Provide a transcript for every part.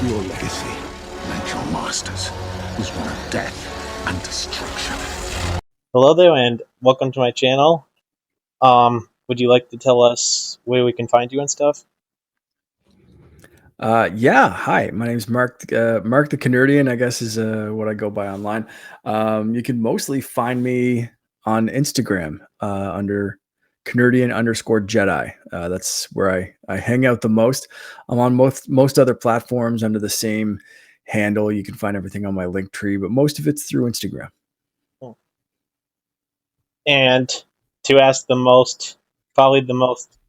Your legacy, like your master's, was one of death and destruction. Hello there, and welcome to my channel. Would you like to tell us where we can find you and stuff? Yeah. Hi, my name's Mark. Mark the CaNERDian, I guess, is what I go by online. You can mostly find me on Instagram under CaNERDian_Jedi. That's where I hang out the most. I'm on most other platforms under the same handle. You can find everything on my link tree, but most of it's through Instagram. And to ask probably the most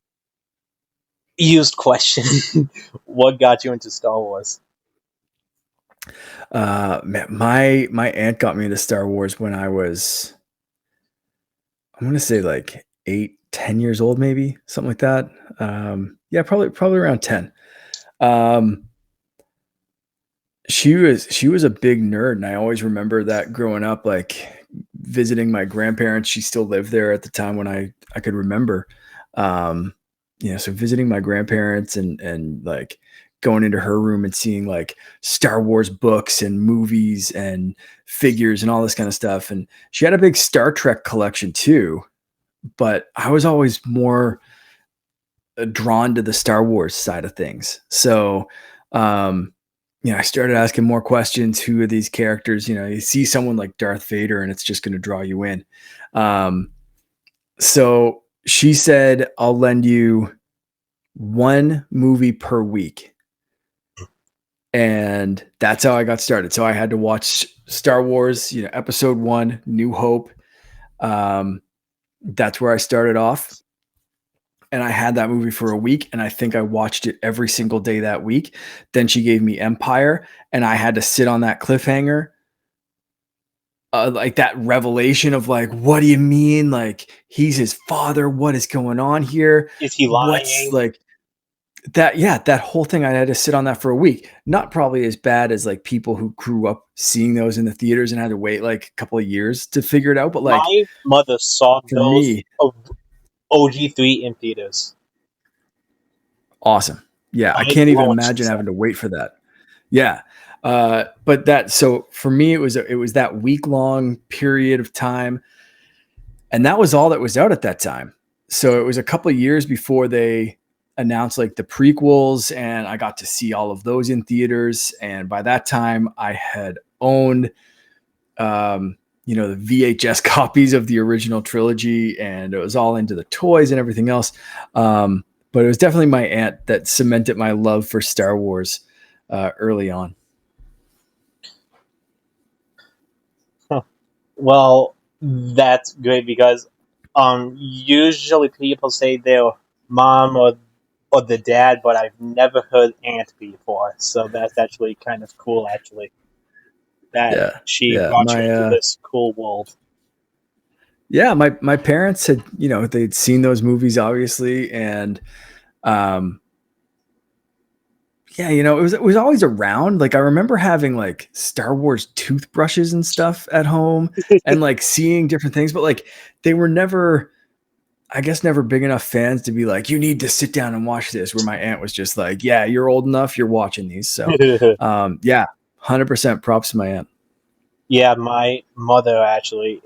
used question, what got you into Star Wars? Man, my aunt got me into Star Wars when I was, I'm gonna say like 8, 10 years old, maybe something like that. Yeah, probably around 10. Um, she was a big nerd, and I always remember that growing up, like visiting my grandparents. She still lived there at the time when I could remember. Um, so visiting my grandparents and like going into her room and seeing like Star Wars books and movies and figures and all this kind of stuff. And she had a big Star Trek collection too, but I was always more drawn to the Star Wars side of things. So, um, I started asking more questions. Who are these characters? You see someone like Darth Vader, and it's just going to draw you in. Um, so she said, "I'll lend you one movie per week," and that's how I got started. So I had to watch Star Wars, Episode 1, New Hope. That's where I started off. And I had that movie for a week, and I think I watched it every single day that week. Then she gave me Empire, and I had to sit on that cliffhanger, like that revelation of like, what do you mean? Like he's his father? What is going on here? Is he What's lying? like that? Yeah, that whole thing. I had to sit on that for a week. Not probably as bad as like people who grew up seeing those in the theaters and had to wait like a couple of years to figure it out. But like My mother saw for those me, OG3 in theaters. awesome. Yeah, I Mind can't even blowing, she imagine said. having to wait for that. Yeah. But so for me, it was that week long period of time. And that was all that was out at that time. So it was a couple of years before they announced like the prequels, and I got to see all of those in theaters. And by that time I had owned, the VHS copies of the original trilogy, and it was all into the toys and everything else. But it was definitely my aunt that cemented my love for Star Wars early on. Huh. Well, that's great because usually people say their mom or the dad, but I've never heard aunt before. So that's actually kind of cool, actually, that Yeah. she Yeah. brought you into this cool world. My parents had, they'd seen those movies obviously. And, um, yeah, it was always around. Like I remember having like Star Wars toothbrushes and stuff at home and like seeing different things, but like they were never, I guess, never big enough fans to be like, you need to sit down and watch this. Where my aunt was just like, yeah, you're old enough, you're watching these. So, yeah, 100% props to my aunt. Yeah, my mother actually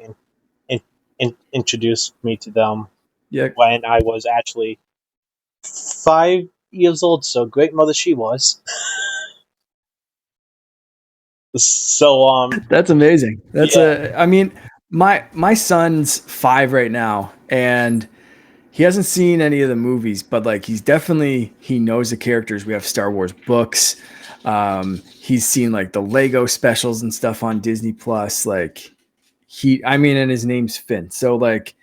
introduced me to them Yeah. when I was actually 5 years old. So great mother she was. So That's amazing. yeah. I mean, my son's 5 right now, and he hasn't seen any of the movies, but like he knows the characters. We have Star Wars books. He's seen like the Lego specials and stuff on Disney Plus. Like and his name's Finn. So like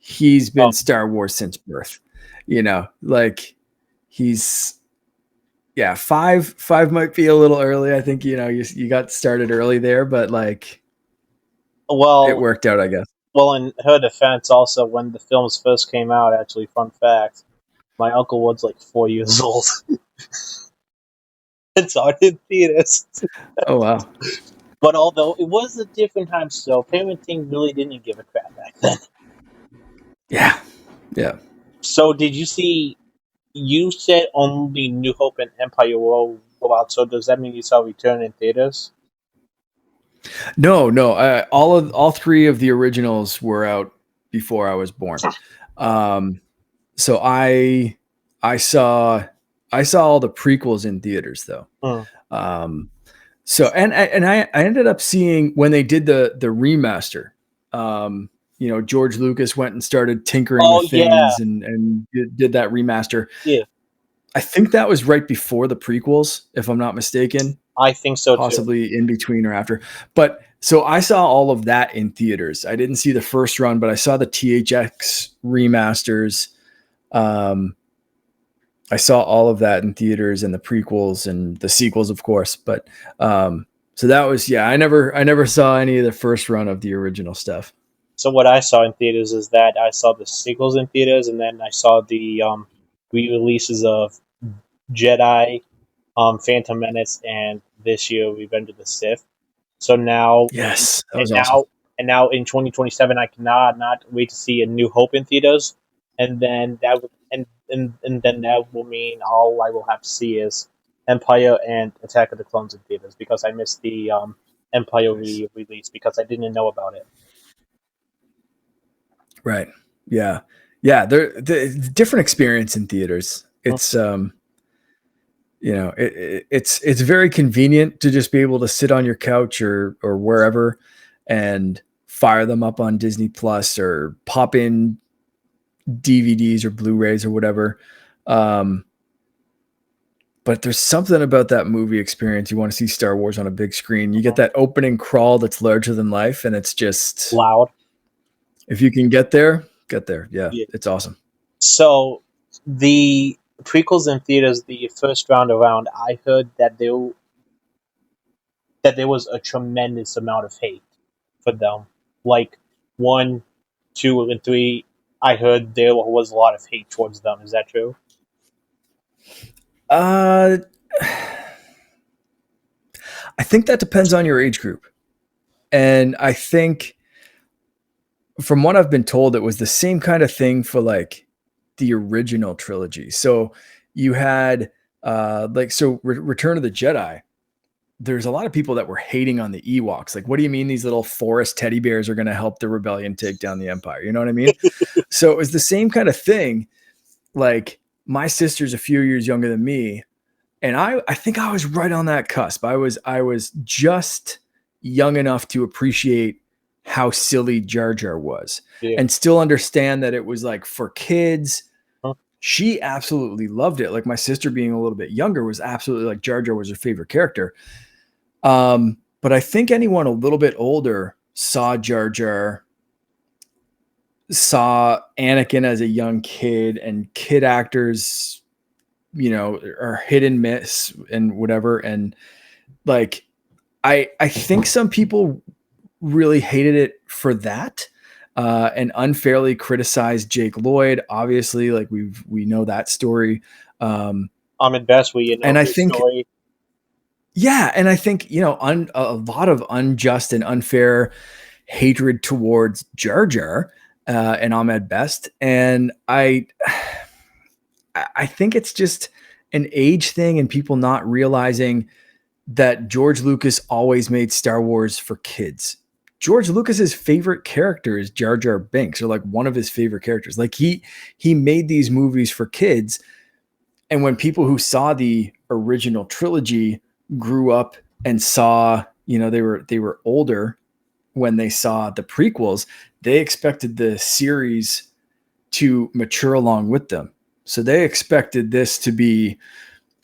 he's been Oh, Star Wars since birth. Like he's yeah, five might be a little early. I think, you got started early there, but like it well, worked out, I guess. well, in her defense, also, when the films first came out, actually, fun fact, my uncle was like 4 years old. It's on in theaters. Oh wow. But although it was a different time, so parenting really didn't give a crap back then. Yeah. Yeah. So did you see, you said only New Hope and Empire. Well, prequel out, so does that mean you saw Return in theaters? No. All three of the originals were out before I was born. So I saw all the prequels in theaters though. So I ended up seeing when they did the remaster. George Lucas went and started tinkering with things and did that remaster. Yeah, I think that was right before the prequels, if I'm not mistaken. I think so Possibly too. in between or after. But so I saw all of that in theaters. I didn't see the first run, but I saw the THX remasters. I saw all of that in theaters and the prequels and the sequels, of course. But so that was, I never saw any of the first run of the original stuff. So what I saw in theaters is that I saw the sequels in theaters, and then I saw the re-releases of Jedi, Phantom Menace, and this year Revenge of the Sith. So now, yes, that was awesome. Now in 2027, I cannot not wait to see A New Hope in theaters, and then that then that will mean all I will have to see is Empire and Attack of the Clones in theaters, because I missed the Empire release because I didn't know about it. Right. Yeah. They're different experience in theaters. It's it's very convenient to just be able to sit on your couch or wherever and fire them up on Disney Plus or pop in DVDs or Blu-rays or whatever. But there's something about that movie experience. You want to see Star Wars on a big screen. You get that opening crawl that's larger than life, and it's just loud. If you can get there. Yeah. It's awesome. So the prequels in theaters, the first round around, I heard that there was a tremendous amount of hate for them. Like 1, 2, and 3, I heard there was a lot of hate towards them. Is that true? I think that depends on your age group. And I think from what I've been told, it was the same kind of thing for like the original trilogy. So you had Return of the Jedi. There's a lot of people that were hating on the Ewoks. Like, what do you mean these little forest teddy bears are going to help the rebellion take down the Empire? You know what I mean? So it was the same kind of thing. Like, my sister's a few years younger than me, and I think I was right on that cusp. I was just young enough to appreciate how silly Jar Jar was and still understand that it was like for kids. She absolutely loved it. Like, my sister, being a little bit younger, was absolutely like Jar Jar was her favorite character. But I think anyone a little bit older saw Jar Jar, saw Anakin as a young kid, and kid actors, are hit and miss and whatever. And like, I think some people really hated it for that, and unfairly criticized Jake Lloyd. Obviously, like we know that story. Ahmed Best, and I think story. Yeah, and I think a lot of unjust and unfair hatred towards Jar Jar and Ahmed Best, and I think it's just an age thing and people not realizing that George Lucas always made Star Wars for kids. George Lucas's favorite character is Jar Jar Binks, or like one of his favorite characters. Like he made these movies for kids, and when people who saw the original trilogy grew up and saw, they were older when they saw the prequels, they expected the series to mature along with them. So they expected this to be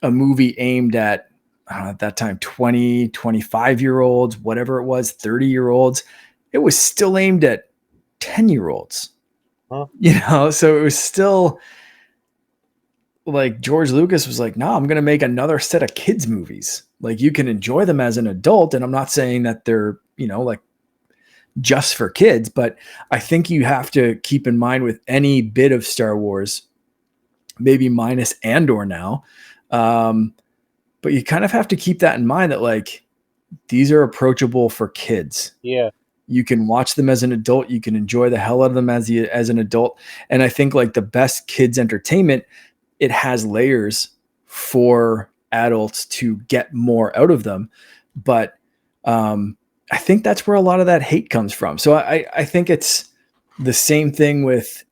a movie aimed at that time 20, 25-year-olds, whatever it was, 30-year-olds. It was still aimed at 10-year-olds. So it was still like George Lucas was like, no, I'm going to make another set of kids movies. Like, you can enjoy them as an adult. And I'm not saying that they're, like just for kids, but I think you have to keep in mind with any bit of Star Wars, maybe minus Andor now. But you kind of have to keep that in mind, that like, these are approachable for kids. Yeah. You can watch them as an adult. You can enjoy the hell out of them as an adult. And I think like the best kids entertainment, it has layers for adults to get more out of them. But I think that's where a lot of that hate comes from. So I think it's the same thing with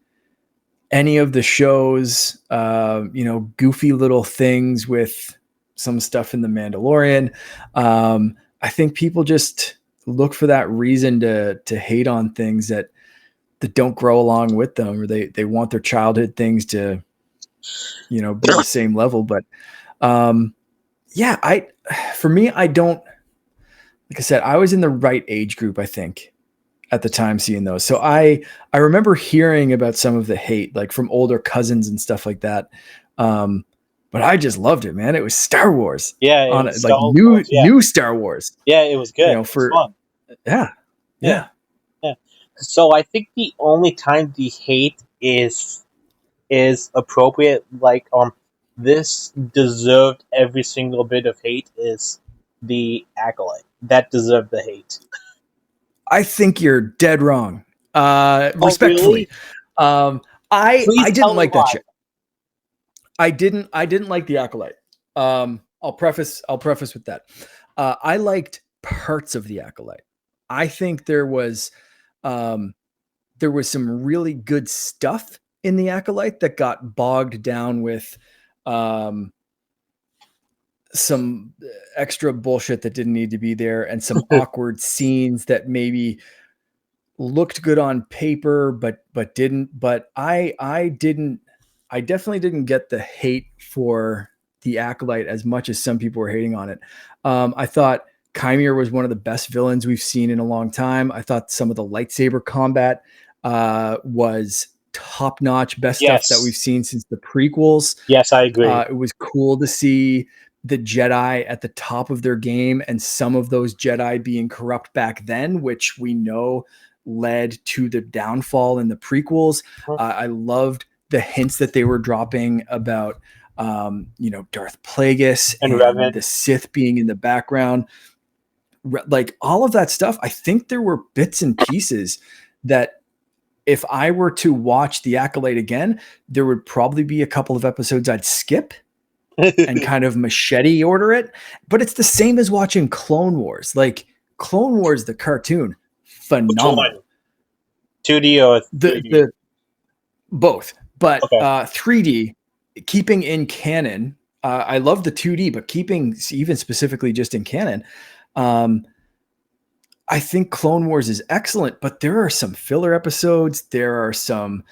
any of the shows, goofy little things with some stuff in The Mandalorian. I think people just look for that reason to hate on things that don't grow along with them, or they want their childhood things to, be the same level. But for me, I don't, like I said, I was in the right age group, I think, at the time seeing those. So I remember hearing about some of the hate, like from older cousins and stuff like that. But I just loved it, man. It was Star Wars. Yeah, it on was like Star new Wars, yeah. new Star Wars. Yeah, it was good. It was fun. Yeah. So I think the only time the hate is appropriate, like this deserved every single bit of hate, is the Acolyte. That deserved the hate. I think you're dead wrong. Respectfully. Really? I Please didn't like that why. shit. I didn't like the Acolyte. I'll preface with that. I liked parts of the Acolyte. I think there was some really good stuff in the Acolyte that got bogged down with some extra bullshit that didn't need to be there, and some awkward scenes that maybe looked good on paper but didn't. But I definitely didn't get the hate for the Acolyte as much as some people were hating on it. I thought Chimera was one of the best villains we've seen in a long time. I thought some of the lightsaber combat was top-notch, best stuff that we've seen since the prequels. Yes, I agree. It was cool to see the Jedi at the top of their game, and some of those Jedi being corrupt back then, which we know led to the downfall in the prequels. I loved the hints that they were dropping about, Darth Plagueis and the Sith being in the background. Like all of that stuff, I think there were bits and pieces that if I were to watch The Acolyte again, there would probably be a couple of episodes I'd skip and kind of machete order it. But it's the same as watching Clone Wars. Like Clone Wars, the cartoon, phenomenal. 2D or 3D? Both. But 3D, keeping in canon, I love the 2D, but keeping even specifically just in canon, I think Clone Wars is excellent, but there are some filler episodes. There are some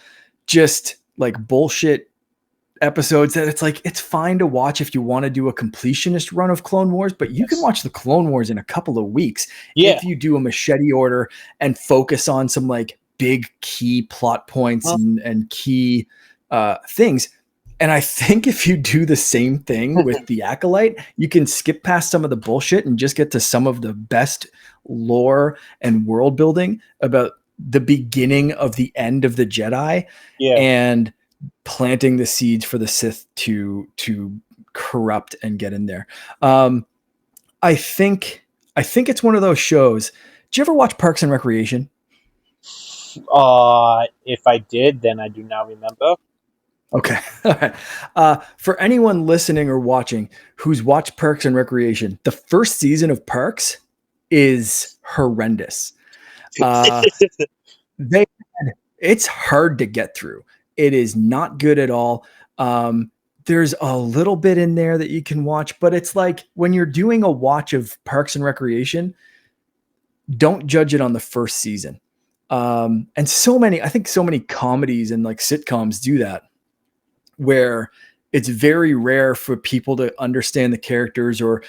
just like bullshit episodes that it's like, it's fine to watch if you want to do a completionist run of Clone Wars, but you can watch the Clone Wars in a couple of weeks if you do a machete order and focus on some like big key plot points and key things. And I think if you do the same thing with the Acolyte, you can skip past some of the bullshit and just get to some of the best lore and world building about the beginning of the end of the Jedi and planting the seeds for the Sith to corrupt and get in there. I think it's one of those shows. Did you ever watch Parks and Recreation? If I did, then I do not remember. Okay. For anyone listening or watching who's watched Parks and Recreation, the first season of Parks is horrendous. It's hard to get through. It is not good at all. There's a little bit in there that you can watch, but it's like when you're doing a watch of Parks and Recreation, don't judge it on the first season. And I think so many comedies and like sitcoms do that, where it's very rare for people to understand the characters, or,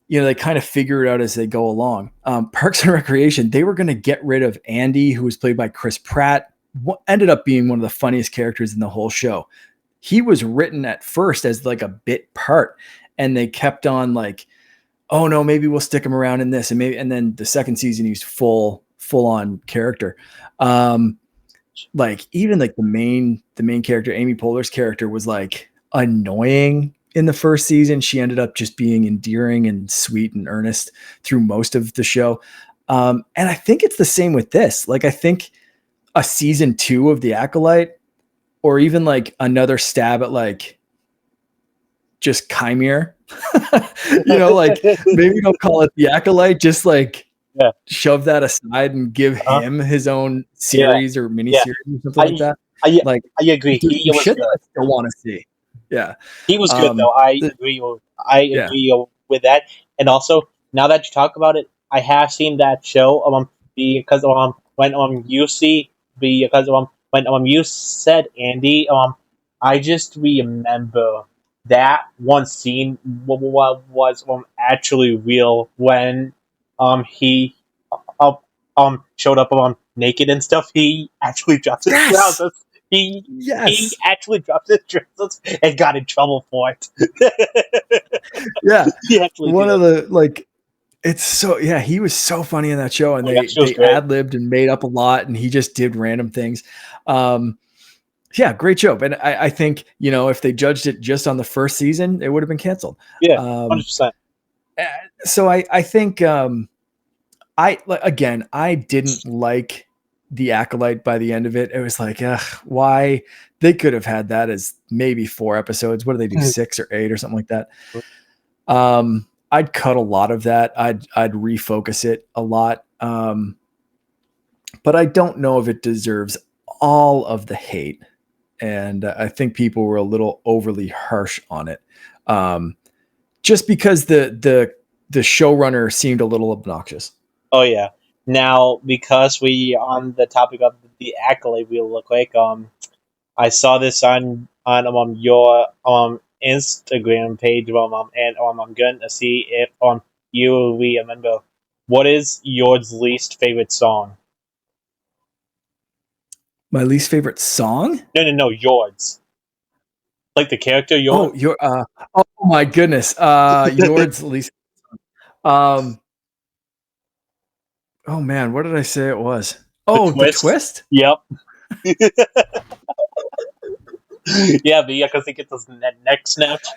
they kind of figure it out as they go along. Parks and Recreation, they were going to get rid of Andy, who was played by Chris Pratt, ended up being one of the funniest characters in the whole show. He was written at first as like a bit part, and they kept on like, oh no, maybe we'll stick him around in this. And then the second season, he's full on character. Like even like the main character, Amy Poehler's character, was like annoying in the first season. She ended up just being endearing and sweet and earnest through most of the show. And I think it's the same with this. Like, I think a season 2 of The Acolyte, or even like another stab at like just Chimere. Like maybe don't call it the Acolyte, just like shove that aside and give him his own series or miniseries or something like that. I agree. He was shit good. that I still want to see. Yeah. He was good though. I agree with that. And also, now that you talk about it, I have seen that show because when you see because when you said Andy I just remember that one scene was actually real when he showed up naked and stuff. He actually dropped his trousers. He actually dropped his trousers and got in trouble for it. Yeah. He actually One did. of the it's so he was so funny in that show, and they ad-libbed and made up a lot, and he just did random things. Yeah, great show. And I think, if they judged it just on the first season, it would have been canceled. Yeah, 100%. So I think I didn't like the Acolyte by the end of it. It was like, why? They could have had that as maybe 4 episodes. What do they do? 6 or 8 or something like that. I'd cut a lot of that. I'd refocus it a lot. But I don't know if it deserves all of the hate. And I think people were a little overly harsh on it. Just because the showrunner seemed a little obnoxious. Oh yeah. Now, because we on the topic of the Acolyte real quick, I saw this on your Instagram page, and I'm going to see if you remember what is your least favorite song. My least favorite song? No, yours. Like the character, yours. Oh, your oh my goodness. Yours least. Oh man, what did I say it was? Oh, the twist? Yep. Yeah, because he gets his neck snapped.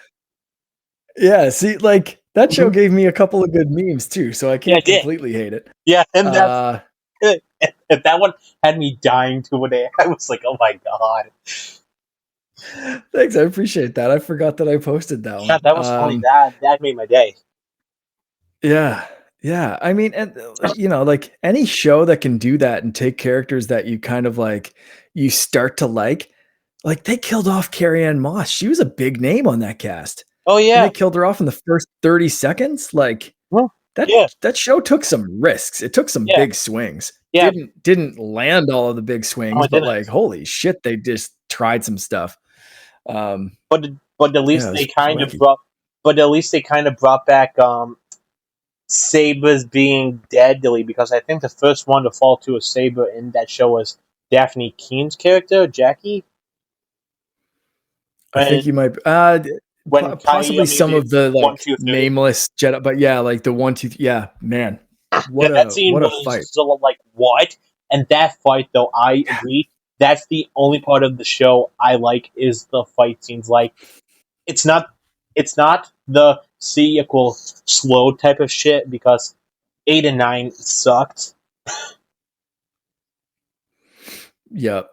Yeah, see, that show gave me a couple of good memes too, so I can't completely hate it. Yeah, and that's if that one had me dying to a day, I was like, oh my god. Thanks, I appreciate that. I forgot that I posted that one. Yeah, that was funny. That made my day. Yeah. I mean, and any show that can do that and take characters that you kind of you start to like they killed off Carrie Ann Moss. She was a big name on that cast. Oh yeah, and they killed her off in the first 30 seconds. That show took some risks. It took some big swings. Yeah, didn't land all of the big swings, but holy shit, they just tried some stuff. But at least they kind of brought. But at least they kind of brought back Saber's being deadly, because I think the first one to fall to a saber in that show was Daphne Keene's character, Jackie. I think you might possibly some of the nameless Jedi, but the 1, 2, man, what a fight! So what? And that fight, though, I agree. That's the only part of the show I like, is the fight scenes. It's not the sequel slow type of shit, because 8 and 9 sucked. Yep.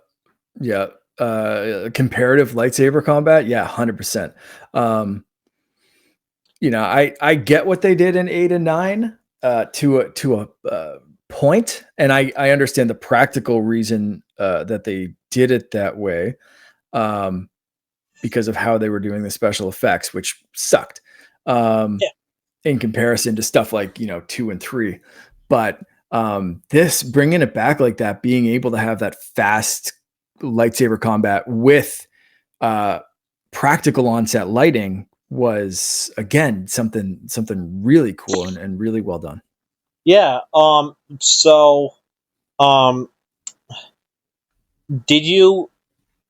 Comparative lightsaber combat, 100%. I get what they did in 8 and 9 to a point, and I understand the practical reason that they did it that way, because of how they were doing the special effects, which sucked in comparison to stuff like 2 and 3. But this bringing it back like that, being able to have that fast lightsaber combat with practical on-set lighting was, again, something really cool and really well done. Yeah. So, did you?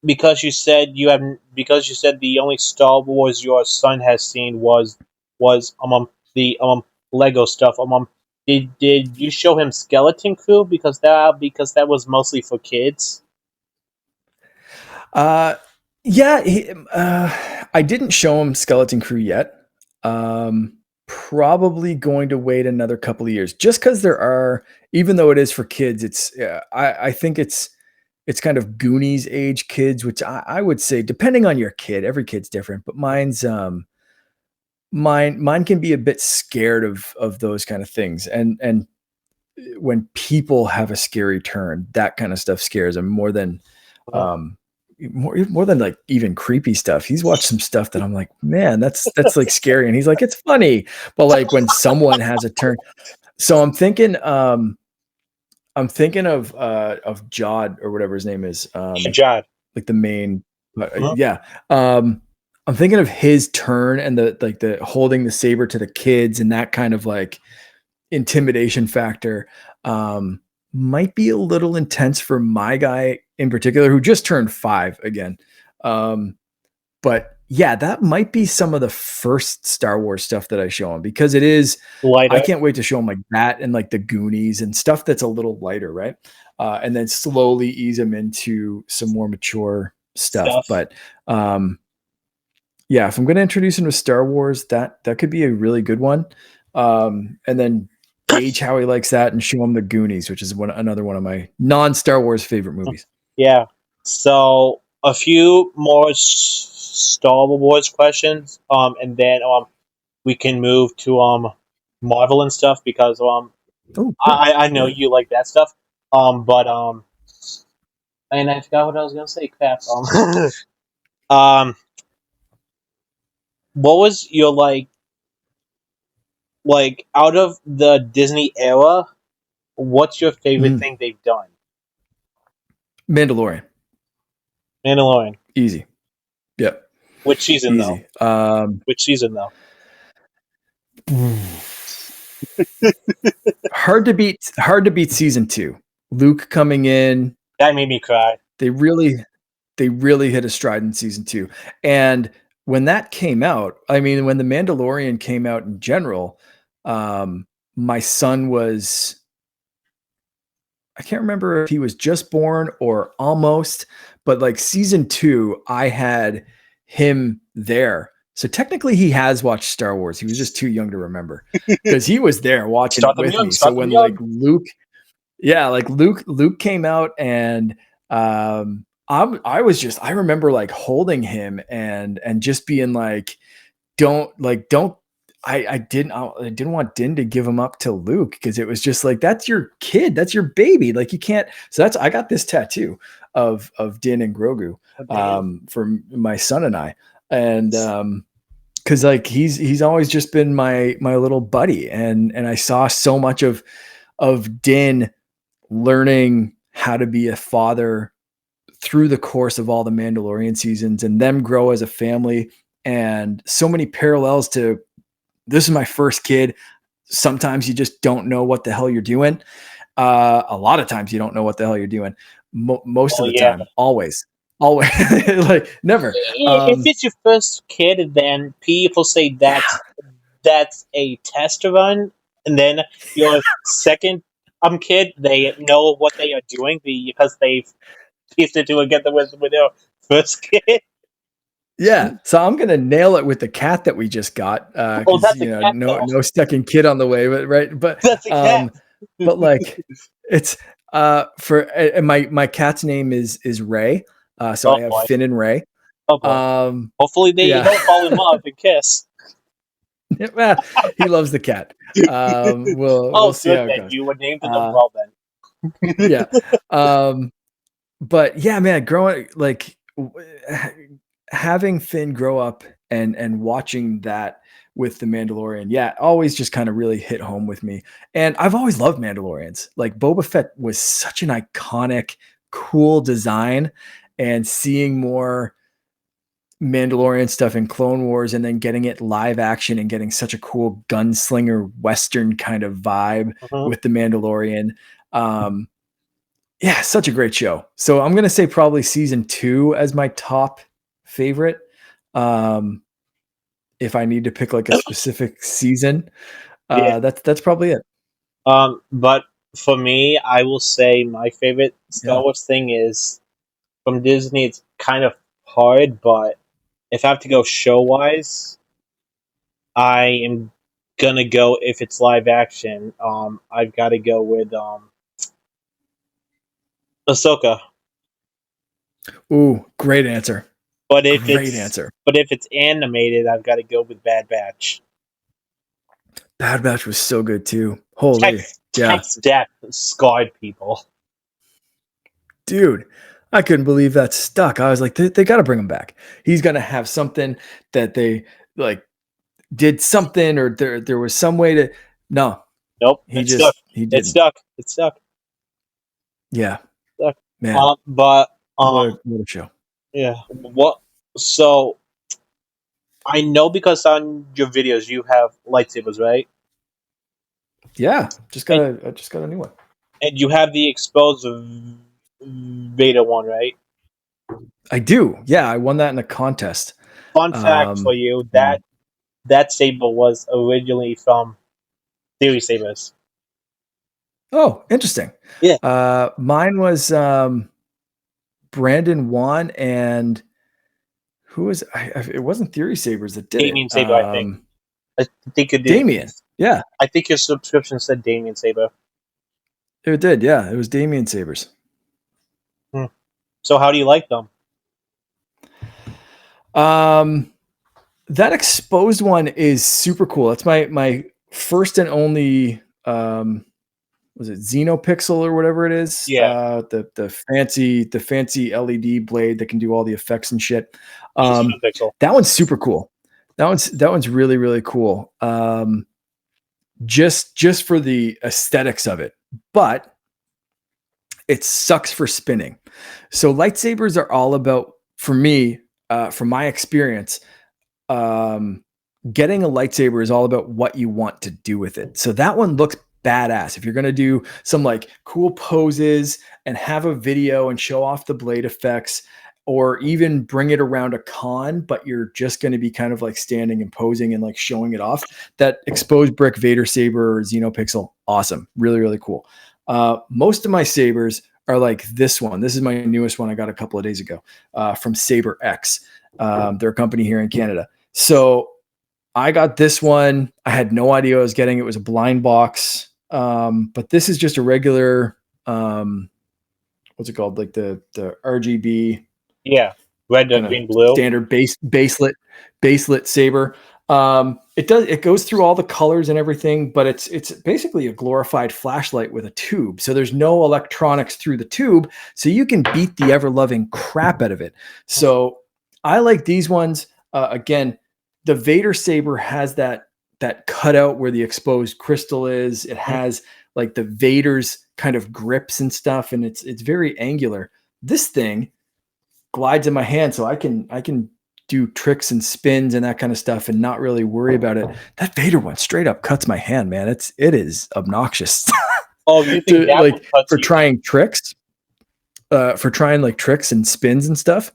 Because you said the only Star Wars your son has seen was the Lego stuff. Did you show him Skeleton Crew, because that was mostly for kids? I didn't show him Skeleton Crew yet. Probably going to wait another couple of years, just because there are, even though it is for kids, I think it's kind of Goonies age kids, which I would say, depending on your kid, every kid's different, but mine's mine can be a bit scared of those kind of things, and when people have a scary turn, that kind of stuff scares him more than more than like even creepy stuff. He's watched some stuff that I'm like, man, that's like scary, and he's like, it's funny. But like when someone has a turn, so I'm thinking of Jod or whatever his name is, Jod. like the main, yeah. I'm thinking of his turn and the holding the saber to the kids and that kind of like intimidation factor might be a little intense for my guy in particular, who just turned 5 again. But yeah, that might be some of the first Star Wars stuff that I show him, because it is lighter. I can't wait to show him like that and like the Goonies and stuff that's a little lighter, right? And then slowly ease him into some more mature stuff. But yeah, if I'm going to introduce him to Star Wars, that could be a really good one. And then gauge how he likes that and show him the Goonies, which is another one of my non-Star Wars favorite movies. Yeah. So a few more Star Wars questions, and then we can move to Marvel and stuff, because I know you like that stuff. But and I forgot what I was gonna say. Crap. What was your like out of the Disney era? What's your favorite thing they've done? Mandalorian. Easy. Yep. Which season Easy. though? Which season though? Hard to beat season 2. Luke coming in. That made me cry. They really hit a stride in season 2. And when that came out, I mean, when The Mandalorian came out in general, my son was, I can't remember if he was just born or almost, but like season 2, I had him there. So technically he has watched Star Wars. He was just too young to remember, because he was there watching it with me. So when like Luke came out, and I remember like holding him and just being like, I didn't want Din to give him up to Luke, because it was just like, that's your kid, that's your baby, like you can't. So I got this tattoo of Din and Grogu for my son and I, and because like he's always just been my little buddy, and I saw so much of Din learning how to be a father through the course of all the Mandalorian seasons, and them grow as a family, and so many parallels to, this is my first kid. Sometimes you just don't know what the hell you're doing. A lot of times you don't know what the hell you're doing. Most of the time, always, like never. If it's your first kid, then people say that's a test run, and then your second kid, they know what they are doing because they've pieced it together with their first kid. Yeah, so I'm gonna nail it with the cat that we just got. That's a cat, no second kid on the way, but right, but that's a cat. But like it's for my cat's name is Ray. So I have Finn and Ray. Hopefully they don't fall in love and kiss. He loves the cat. We'll see how it goes. You were named in them well then. Yeah. But yeah, man, growing like having Finn grow up and watching that with The Mandalorian, always just kind of really hit home with me. And I've always loved Mandalorians. Like Boba Fett was such an iconic, cool design, and seeing more Mandalorian stuff in Clone Wars and then getting it live action and getting such a cool gunslinger Western kind of vibe with The Mandalorian. Such a great show. So I'm going to say probably season 2 as my top favorite. If I need to pick like a specific season, that's probably it. But for me, I will say my favorite Star Wars thing is from Disney. It's kind of hard, but if I have to go show wise, I am gonna go, if it's live action, I've got to go with Ahsoka. Ooh, great answer. But if it's animated, I've got to go with Bad Batch. Bad Batch was so good too. Holy, yeah, Tech's death scarred people. dude, I couldn't believe that stuck. I was like, they got to bring him back. He's gonna have something that they like did something, or there was some way to. No, Nope, he it stuck. he It didn't. stuck. It stuck. Yeah, Stuck. man, But what a show. yeah. What? So I know because on your videos you have lightsabers, right? Yeah, I just got a new one. And you have the exposed Vader one, right? I do. Yeah, I won that in a contest. Fun fact for you: and- that saber was originally from Theory Sabers. oh, interesting. Yeah, Mine was Brandon Wan, and who was it wasn't Theory Sabers that did Damien it. Saber, I think. I think it did. Damien. Yeah, I think your subscription said Damien Saber. it did. Yeah, it was Damien Sabers. So how do you like them? That exposed one is super cool. That's my first and only was it Xenopixel or whatever it is? Yeah. The fancy LED blade that can do all the effects and shit. Pixel. That one's super cool. That one's really, really cool. Just for the aesthetics of it, but it sucks for spinning. So lightsabers are all about, for me, from my experience, getting a lightsaber is all about what you want to do with it. So that one looks badass. If you're going to do some like cool poses and have a video and show off the blade effects, or even bring it around a con, but you're just going to be kind of like standing and posing and like showing it off, that exposed brick Vader saber or Xenopixel, awesome. Really, really cool. Most of my sabers are like this one. This is my newest one I got a couple of days ago from Saber X. They're a company here in Canada. So I got this one. I had no idea I was getting. It was a blind box. But this is just a regular, what's it called? Like the RGB. Yeah. Red, green, blue. Standard baselit saber. It goes through all the colors and everything, but it's basically a glorified flashlight with a tube. So there's no electronics through the tube, so you can beat the ever-loving crap out of it. So I like these ones. Again, the Vader saber has that cutout where the exposed crystal is. It has like the Vader's kind of grips and stuff, and it's very angular. This thing glides in my hand, so I can do tricks and spins and that kind of stuff and not really worry about it. That Vader one straight up cuts my hand, man. It is obnoxious. Oh, you think that like for trying tricks, for trying like tricks and spins and stuff.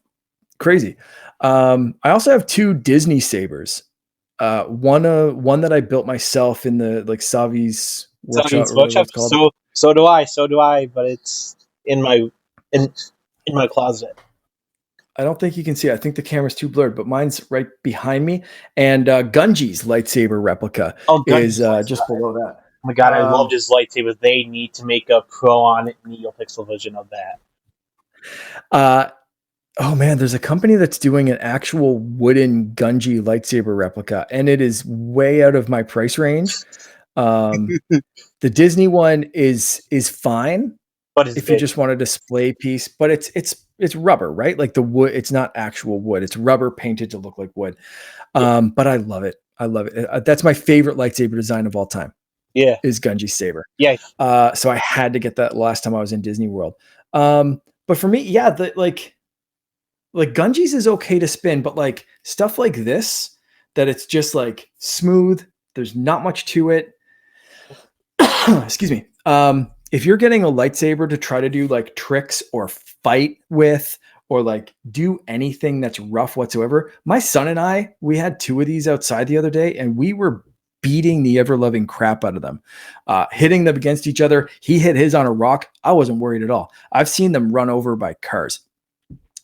Crazy. I also have two Disney sabers. One that I built myself in the like Savi's workshop. So do I, but it's in my closet. I don't think you can see it. I think the camera's too blurred, but mine's right behind me. And Gunji's lightsaber replica is just below that. Oh my god, I loved his lightsaber. They need to make a Pro-On NeoPixel version of that. Oh man, there's a company that's doing an actual wooden Gunji lightsaber replica, and it is way out of my price range. The Disney one is fine, but if you just want a display piece, but it's rubber, right? Like the wood, it's not actual wood. It's rubber painted to look like wood. But I love it. I love it. That's my favorite lightsaber design of all time. Yeah, is Gunji's saber. Yeah. So I had to get that last time I was in Disney World. But for me, yeah, like Gunji's is okay to spin, but like stuff like this, that it's just like smooth. There's not much to it. Excuse me. If you're getting a lightsaber to try to do like tricks or fight with, or like do anything that's rough whatsoever, my son and I, we had two of these outside the other day, and we were beating the ever-loving crap out of them, hitting them against each other. He hit his on a rock. I wasn't worried at all. I've seen them run over by cars.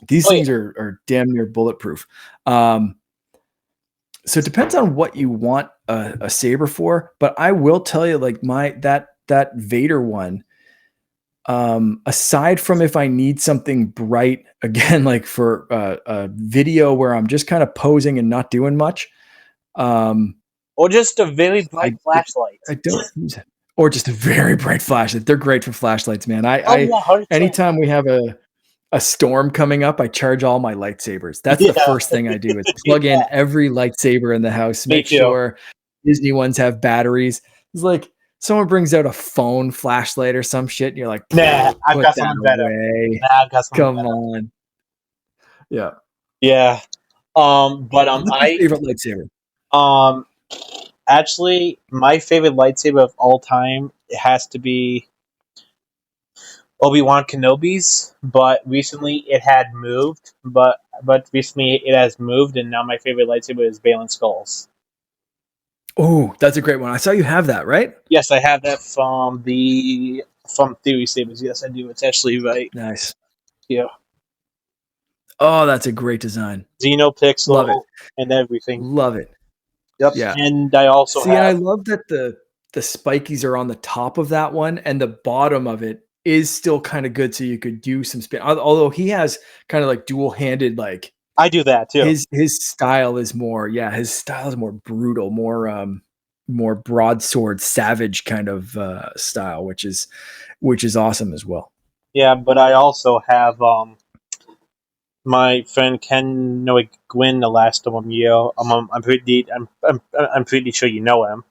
These things are damn near bulletproof. So it depends on what you want a saber for, but I will tell you, like that Vader one, aside from if I need something bright, again, like for a video where I'm just kind of posing and not doing much, or just a very bright flashlight. I don't use it. Or just a very bright flashlight. They're great for flashlights, man. I 100%. anytime we have a storm coming up, I charge all my lightsabers. That's the first thing I do is plug in every lightsaber in the house, make sure Disney ones have batteries. It's like someone brings out a phone flashlight or some shit, and you're like, nah, I've got that something better. away. Nah, I've got something Come better. on. Yeah. Yeah. But What's your favorite lightsaber? Actually, my favorite lightsaber of all time has to be Obi-Wan Kenobi's, but recently it had moved. But recently it has moved, and now my favorite lightsaber is Valen Skull's. Oh, that's a great one. I saw you have that, right? Yes, I have that from Theory Sabers. Yes, I do. It's actually right. Nice. Yeah. Oh, that's a great design. Xenopixel. Love it. And everything. Love it. Yep. Yeah. And I also and I love that the spikies are on the top of that one, and the bottom of it is still kind of good, so you could do some spin. Although he has kind of like dual-handed, like I do that too. His style is more, more brutal, more broadsword, savage kind of style, which is awesome as well. Yeah, but I also have my friend Ken Noe Gwyn the last of them year. I'm pretty sure you know him.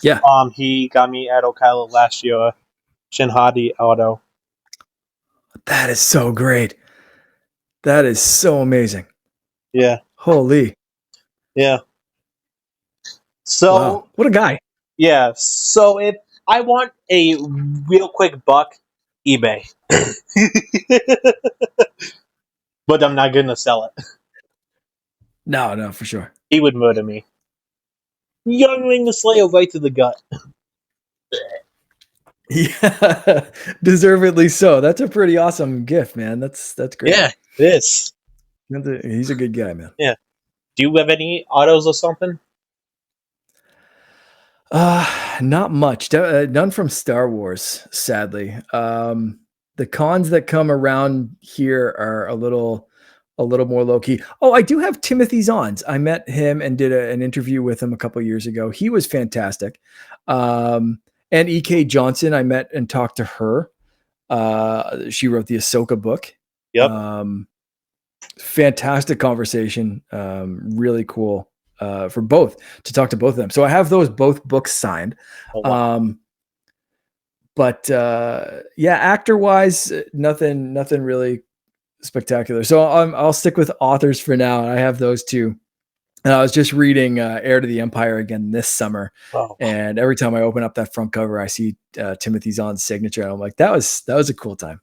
Yeah. He got me at Ocala last year, Shinhadi Auto. That is so great. That is so amazing. Yeah. Holy. Yeah. So wow. What a guy. Yeah. So if I want a real quick buck, eBay. But I'm not gonna sell it. No, for sure. He would murder me. Youngling the Slayer right to the gut. Yeah, deservedly so. That's a pretty awesome gift, man. That's great. Yeah, it is. He's a good guy, man. Yeah. Do you have any autos or something? Not much. None from Star Wars, sadly. The cons that come around here are a little more low key. Oh, I do have Timothy Zahn's. I met him and did an interview with him a couple years ago. He was fantastic. And E.K. Johnson, I met and talked to her. She wrote the Ahsoka book. Yep. Fantastic conversation. Really cool for both to talk to both of them. So I have both books signed. Oh, wow. But actor wise, nothing really spectacular. So I'll stick with authors for now. I have those two. And I was just reading Heir to the Empire again this summer. Oh. And every time I open up that front cover, I see Timothy Zahn's signature. And I'm like, that was a cool time.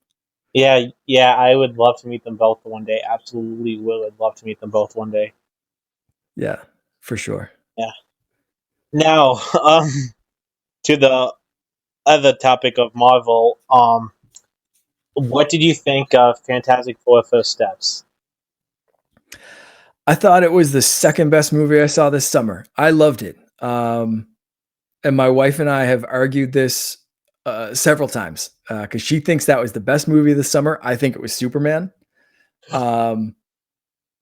Yeah, I would love to meet them both one day. Absolutely would love to meet them both one day. Yeah, for sure. Yeah. Now, to the other topic of Marvel, what did you think of Fantastic Four: First Steps? I thought it was the second best movie I saw this summer. I loved it. And my wife and I have argued this several times because she thinks that was the best movie of the summer. I think it was Superman. But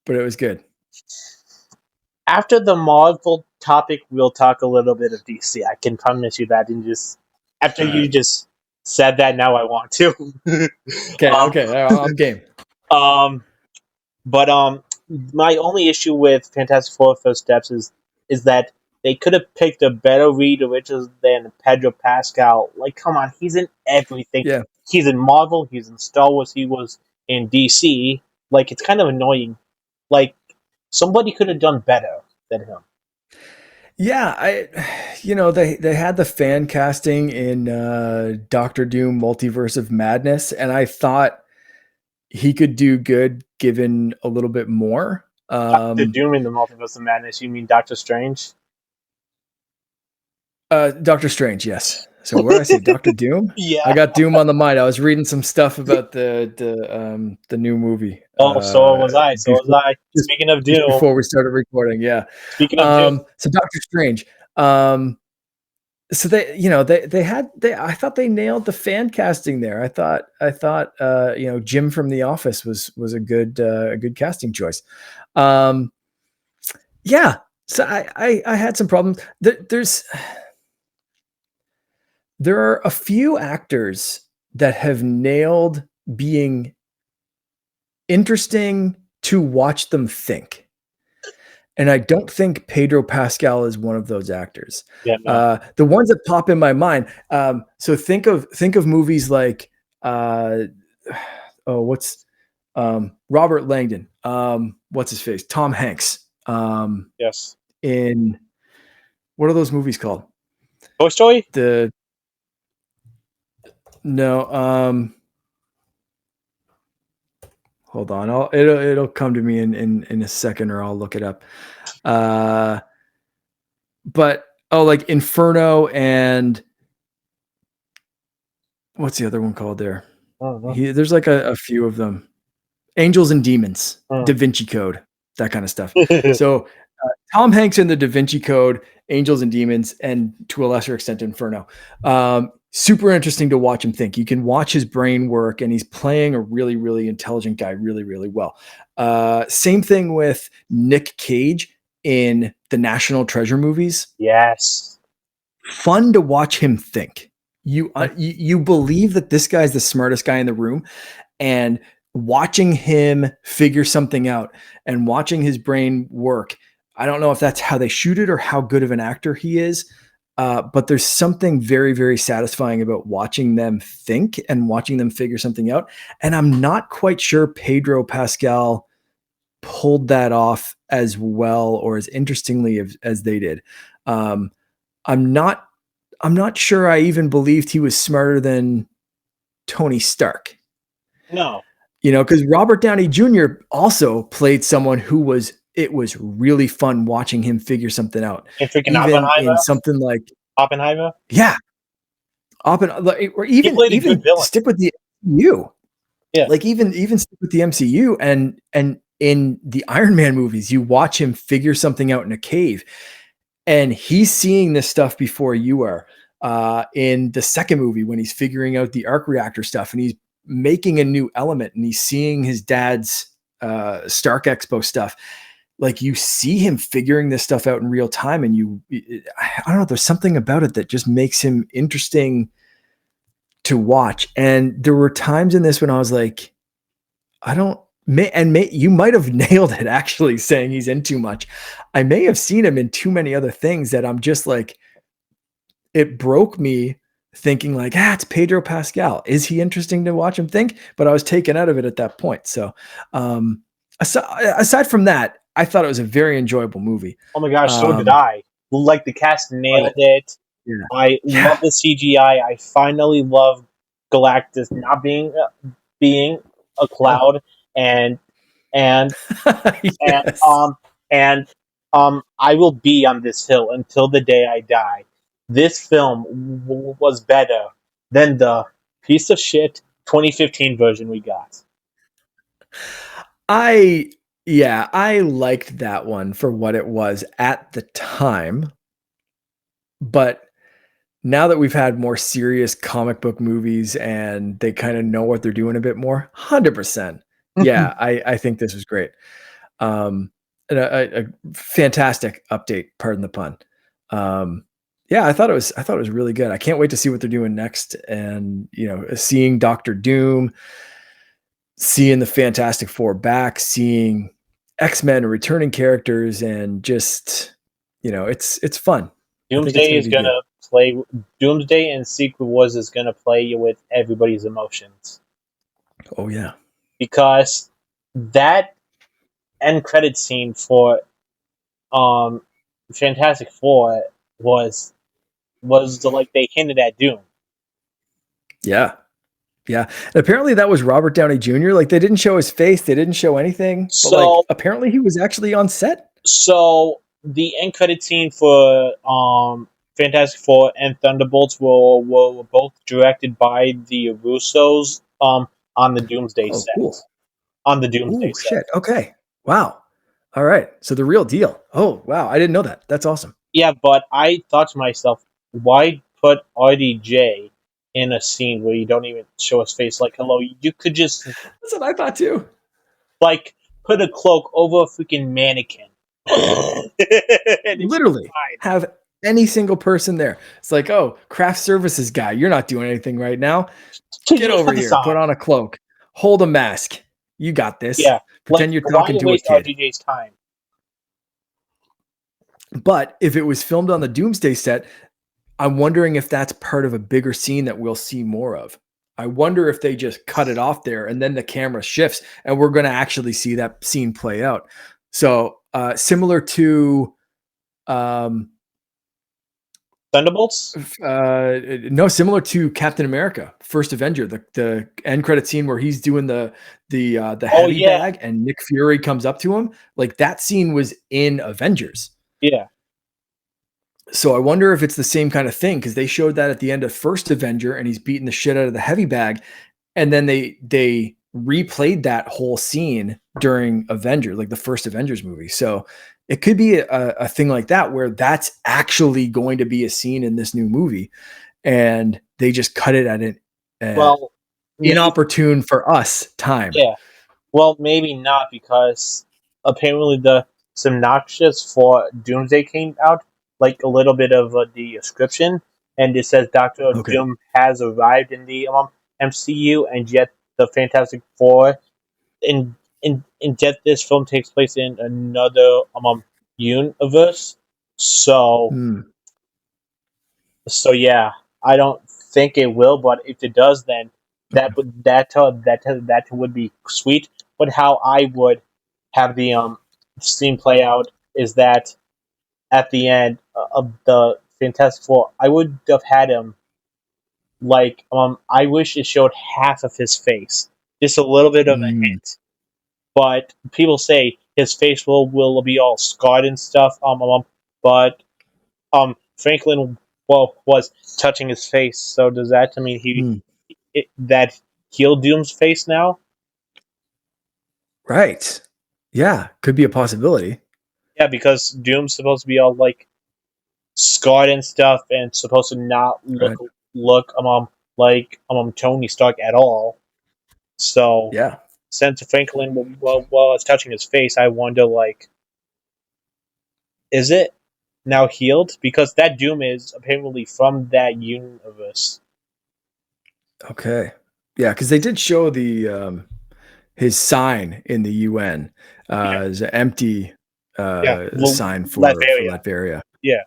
it was good. After the Marvel topic, we'll talk a little bit of DC. I can promise you that. And just after you just said that, now I want to. Okay, I'm game. But my only issue with Fantastic Four: First Steps is that they could have picked a better Reed Richards than Pedro Pascal. Like, come on, he's in everything. Yeah. He's in Marvel, he's in Star Wars, he was in DC. Like, it's kind of annoying. Like, somebody could have done better than him. Yeah, they had the fan casting in Doctor Doom Multiverse of Madness, and I thought he could do good given a little bit more. Doctor Doom in the Multiverse of Madness, you mean Doctor Strange? Doctor Strange, yes. So where did I say Doctor Doom? Yeah, I got Doom on the mind. I was reading some stuff about the new movie. Oh, so was I. Speaking of Doom, before we started recording, yeah. Speaking of Doom, so Doctor Strange. So I thought they nailed the fan casting there. I thought Jim from The Office was a good casting choice. Yeah. So I had some problems. There are a few actors that have nailed being interesting to watch them think. And I don't think Pedro Pascal is one of those actors. Yeah, no. The ones that pop in my mind. So think of movies like what's Robert Langdon. What's his face? Tom Hanks. Yes. In what are those movies called? Toy Story? The no. Hold on. It'll come to me in a second, or I'll look it up. But like Inferno and what's the other one called there? There's like a few of them. Angels and Demons, Da Vinci Code, that kind of stuff. So Tom Hanks in the Da Vinci Code, Angels and Demons, and to a lesser extent Inferno. Super interesting to watch him think. You can watch his brain work, and he's playing a really, really intelligent guy really, really well. Same thing with Nick Cage in the National Treasure movies. Yes. Fun to watch him think. You believe that this guy's the smartest guy in the room, and watching him figure something out and watching his brain work. I don't know if that's how they shoot it or how good of an actor he is, but there's something very, very satisfying about watching them think and watching them figure something out. And I'm not quite sure Pedro Pascal pulled that off as well or as interestingly as they did. I'm not sure I even believed he was smarter than Tony Stark. No. Because Robert Downey Jr. also played someone who it was really fun watching him figure something out. And freaking even Oppenheimer? In something like Oppenheimer? Yeah. Or even stick with the MCU. Yeah. Like even stick with the MCU and in the Iron Man movies, you watch him figure something out in a cave. And he's seeing this stuff before you are. In the second movie, when he's figuring out the arc reactor stuff and he's making a new element and he's seeing his dad's Stark Expo stuff, like you see him figuring this stuff out in real time, and I don't know, there's something about it that just makes him interesting to watch. And there were times in this when I was like, you might have nailed it actually saying he's in too much. I may have seen him in too many other things that I'm just like, it broke me thinking like, it's Pedro Pascal. Is he interesting to watch him think? But I was taken out of it at that point. So aside from that, I thought it was a very enjoyable movie. Oh my gosh, so did I. Like the cast nailed it. Yeah. I love the CGI. I finally love Galactus not being a cloud, and yes. and I will be on this hill until the day I die. This film was better than the piece of shit 2015 version we got. I liked that one for what it was at the time. But now that we've had more serious comic book movies and they kind of know what they're doing a bit more, 100%. Yeah, I think this was great. And a fantastic update, pardon the pun. Yeah, I thought it was really good. I can't wait to see what they're doing next. And, seeing Doctor Doom, seeing the Fantastic Four back, seeing X-Men returning characters, and just, it's fun. Doomsday is going to play. Doomsday and Secret Wars is going to play with everybody's emotions. Oh, yeah. Because that end credit scene for Fantastic Four was like they hinted at Doom. Yeah. Yeah. And apparently that was Robert Downey Jr. Like they didn't show his face. They didn't show anything. But like apparently he was actually on set. So the end credit scene for Fantastic Four and Thunderbolts were both directed by the Russos on the Doomsday set. Cool. On the Doomsday set. Shit. Okay. Wow. All right. So the real deal. Oh, wow. I didn't know that. That's awesome. Yeah, but I thought to myself, why put RDJ in a scene where you don't even show his face? Like, hello, you could just... That's what I thought too. Like, put a cloak over a freaking mannequin Literally have any single person there. It's like, oh, craft services guy, you're not doing anything right now. Get over here, put on a cloak, hold a mask. You got this. Yeah, Pretend you're talking to a waste kid. RDJ's time? But if it was filmed on the Doomsday set, I'm wondering if that's part of a bigger scene that we'll see more of. I wonder if they just cut it off there and then the camera shifts and we're going to actually see that scene play out. So similar to Thunderbolts? No, similar to Captain America, First Avenger, the end credit scene where he's doing the heavy bag and Nick Fury comes up to him. Like that scene was in Avengers. Yeah. So I wonder if it's the same kind of thing because they showed that at the end of First Avenger and he's beating the shit out of the heavy bag, and then they replayed that whole scene during Avenger, like the first Avengers movie. So it could be a thing like that where that's actually going to be a scene in this new movie, and they just cut it at an inopportune for us time. Yeah. Well, maybe not because apparently the synopsis for Doomsday came out, like a little bit of the description, and it says Doctor Doom has arrived in the MCU, and yet the Fantastic Four, and yet this film takes place in another universe. So yeah, I don't think it will, but if it does, then that would be sweet. But how I would have the scene play out is that at the end of the Fantastic Four, I would have had him like I wish it showed half of his face, just a little bit of a hint. But people say his face will be all scarred and stuff. But Franklin was touching his face. So does that mean that healed Doom's face now? Right. Yeah, could be a possibility. Yeah, because Doom's supposed to be all like scarred and stuff, and supposed to not look like Tony Stark at all. So yeah, since Franklin was touching his face, I wonder like, is it now healed? Because that Doom is apparently from that universe. Okay. Yeah, because they did show the his sign in the UN as an empty sign for Latveria. Yeah.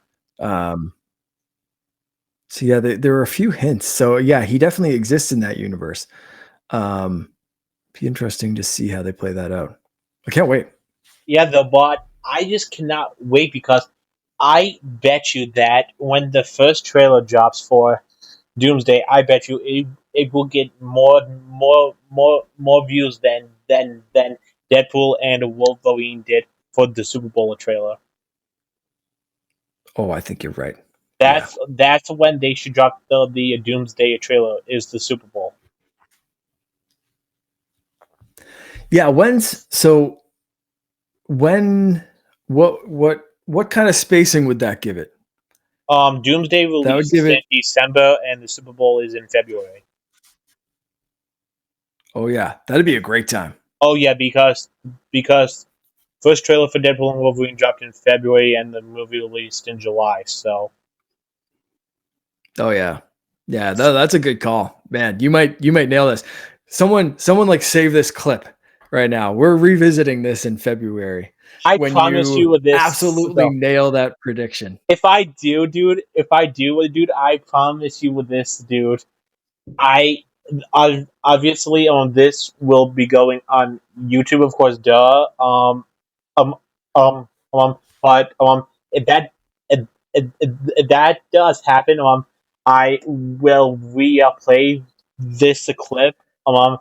So yeah, there are a few hints. So yeah, he definitely exists in that universe. Be interesting to see how they play that out. I can't wait. Yeah, but I just cannot wait because I bet you that when the first trailer drops for Doomsday, I bet you it will get more views than Deadpool and Wolverine did for the Super Bowl trailer. Oh, I think you're right. That's when they should drop the Doomsday trailer, is the Super Bowl. Yeah, what kind of spacing would that give it? Doomsday releases in December and the Super Bowl is in February. Oh yeah, that'd be a great time. Oh yeah, because first trailer for Deadpool and Wolverine dropped in February and the movie released in July. So. Oh yeah, that's a good call, man. You might nail this. Someone like save this clip right now. We're revisiting this in February. I promise you with this, absolutely nail that prediction. If I do, dude, I promise you with this, dude. I obviously this will be going on YouTube, of course. Duh. But if that does happen, I will replay this clip, and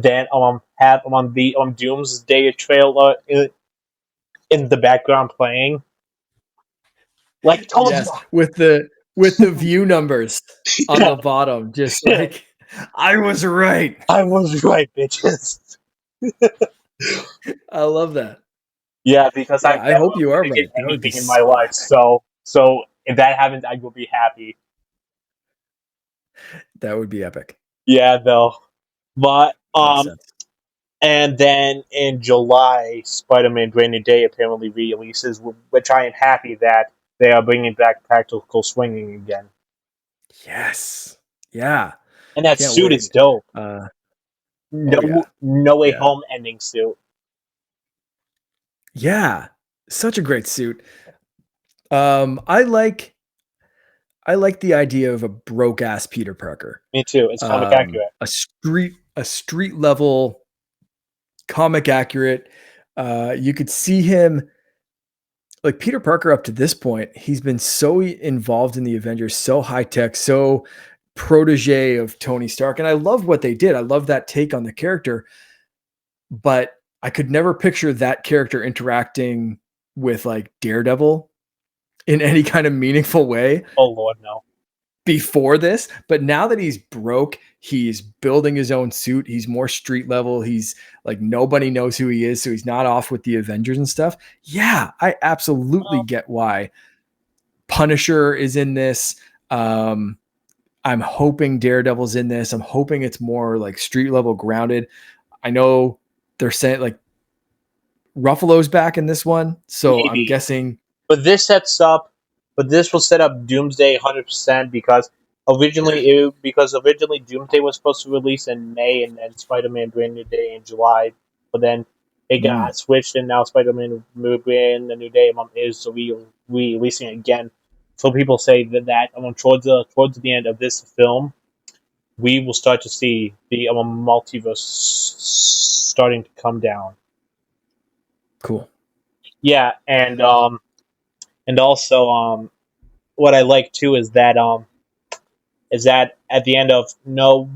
then have the Doomsday trailer in the background playing. Like with the view numbers on the bottom, just like I was right. I was right, bitches. I love that. Yeah, because I hope you are right. Anything in my life, so if that happens, I will be happy. That would be epic. Yeah, though. But And then in July, Spider-Man Brand New Day apparently re-releases, which I am happy that they are bringing back practical swinging again. Yes. Yeah. And that Can't suit is wait. dope. Oh yeah. No Way Yeah. Home ending suit. Yeah. Such a great suit. I like the idea of a broke ass Peter Parker. Me too. It's comic accurate. A street level comic accurate. You could see him like Peter Parker up to this point. He's been so involved in the Avengers, so high tech, so protege of Tony Stark, and I love what they did. I love that take on the character, but I could never picture that character interacting with like Daredevil in any kind of meaningful way Oh Lord, no. before this. But now that he's broke, he's building his own suit. He's more street level. He's like, nobody knows who he is. So he's not off with the Avengers and stuff. Yeah, I absolutely get why Punisher is in this. I'm hoping Daredevil's in this. I'm hoping it's more like street level grounded. I know they're saying like Ruffalo's back in this one. So I'm Maybe. guessing. But this will set up Doomsday 100% because originally Doomsday was supposed to release in May and then Spider-Man Brand New Day in July, but then it got switched and now Spider-Man Brand New Day is releasing it again. So people say that towards the end of this film, we will start to see the multiverse starting to come down. Cool. Yeah, and also what I like too is that at the end of No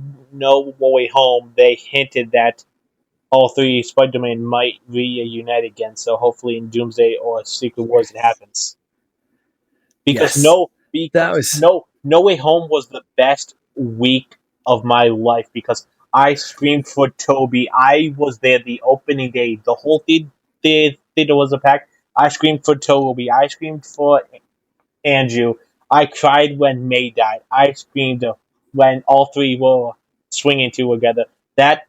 Way Home, they hinted that all three Spider-Man might reunite again. So hopefully in Doomsday or Secret Wars it happens. Because Yes. No Way Home was the best week of my life because I screamed for Toby. I was there the opening day. The whole theater was a pack. I screamed for Toby. I screamed for Andrew. I cried when May died. I screamed when all three were swinging together. That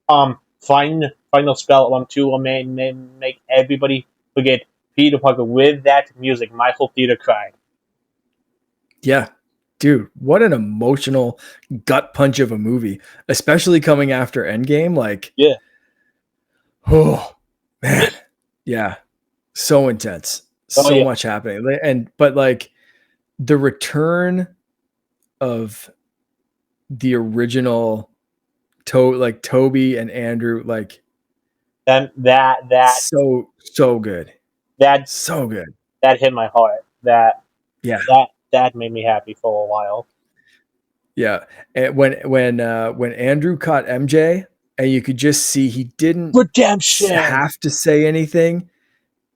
final spell to make everybody forget Peter Parker with that music. My whole theater cried. Yeah. Dude, what an emotional gut punch of a movie, especially coming after Endgame. Like, yeah. Oh, man. Yeah. So intense. So much happening. But like the return of the original Toby and Andrew, like that so good. That so good. That hit my heart. That made me happy for a while. Yeah. And when Andrew caught MJ and you could just see he didn't have to say anything.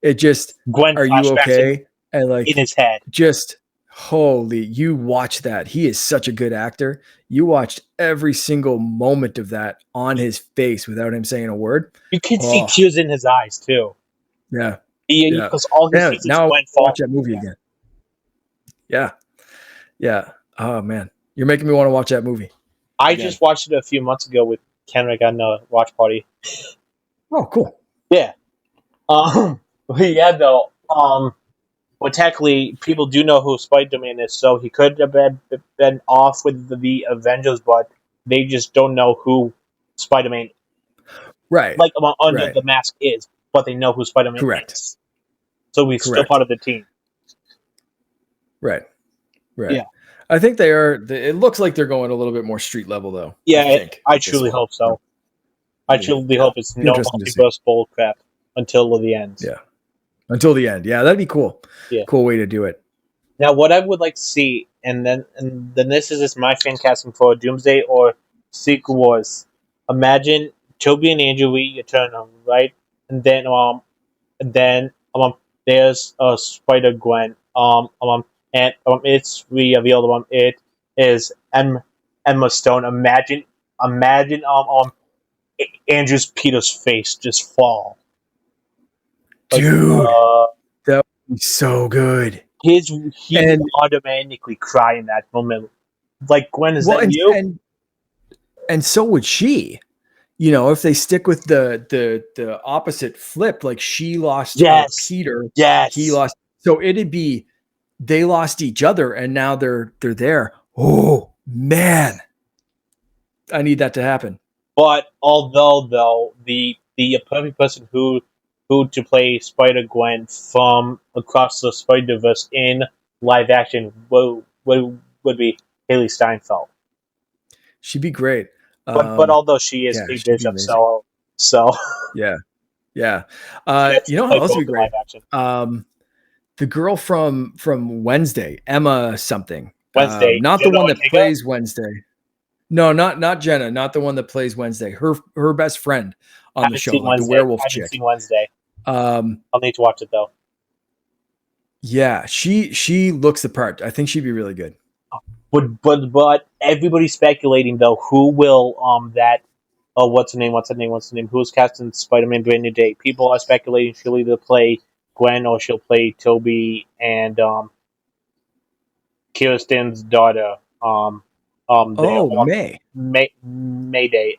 It just, Gwen, are you okay? And like in his head. Just holy, you watch that. He is such a good actor. You watched every single moment of that on his face without him saying a word. You can see tears in his eyes too. Yeah. Because all he sees is now Gwen watch that movie again. Yeah. Yeah. Oh man. You're making me want to watch that movie. I just watched it a few months ago with CaNERDian on a watch party. Oh, cool. Yeah. Yeah, though. Well, technically, people do know who Spider-Man is, so he could have been off with the Avengers, but they just don't know who Spider-Man, right, under the mask is, but they know who Spider-Man is. So he's still part of the team. Right. Yeah. I think they are. It looks like they're going a little bit more street level, though. Yeah, I truly hope so. I truly hope it's no multiverse bull crap until the end. Yeah. Until the end. Yeah, that'd be cool. Yeah. Cool way to do it. Now, what I would like to see, and then this is just my fan casting for Doomsday or Secret Wars. Imagine Toby and Andrew return, right? And then there's Spider Gwen. And it's revealed. It is Emma Stone. Imagine Andrew's Peter's face just fall. Dude, that would be so good. He would automatically cry in that moment. Like, Gwen, is that you? And so would she. if they stick with the opposite flip, like she lost her Yes. Peter, Yes. he lost. So it'd be they lost each other, and now they're there. Oh man, I need that to happen. But although though the perfect person who to play Spider-Gwen from across the Spider-Verse in live action would be Haley Steinfeld. She'd be great. But although she is yeah, a she'd be Bishop, amazing. so Yeah. She You know play how else both would be in great? live action. The girl from Wednesday, Emma something. Wednesday, Not the Jenna one that Ortega? plays Wednesday. No, not Jenna, not the one that plays Wednesday. Her best friend on the Haven't show, seen like the Wednesday. werewolf Haven't chick. seen Wednesday. I'll need to watch it though. Yeah, she looks the part. I think she'd be really good. But everybody's speculating though who will what's her name? Who's casting Spider-Man Brand New Day? People are speculating she'll either play Gwen or she'll play Toby and Kirsten's daughter. May. Mayday.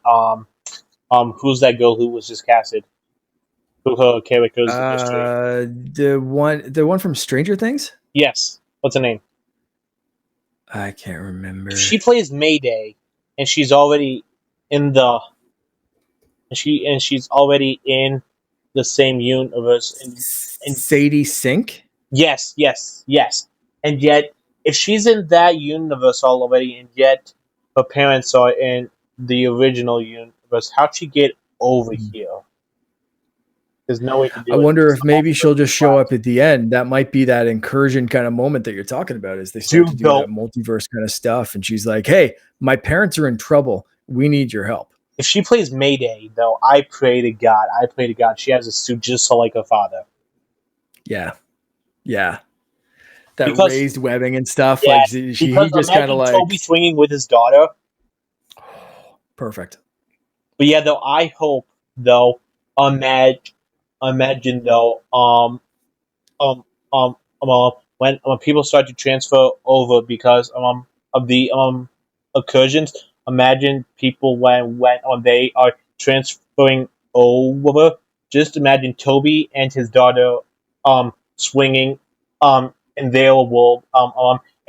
Who's that girl who was just casted? Who her character's history? The one from Stranger Things? Yes. What's her name? I can't remember. She plays Mayday, and she's already in the. She's already in the same universe. And Sadie Sink? Yes. And yet, if she's in that universe already, and yet her parents are in the original universe, how'd she get over here? There's no way to do I it. wonder if maybe she'll just show up at the end. That might be that incursion kind of moment that you're talking about, as they start to do that multiverse kind of stuff. And she's like, hey, my parents are in trouble. We need your help. If she plays Mayday, though, I pray to God she has a suit just so like her father. Yeah. That raised webbing and stuff. Yeah, like he just kind of like Toby swinging with his daughter. Perfect. But yeah, though, I hope though, imagine though, when people start to transfer over because of the incursions. Imagine people when they are transferring over. Just imagine Toby and his daughter swinging in their world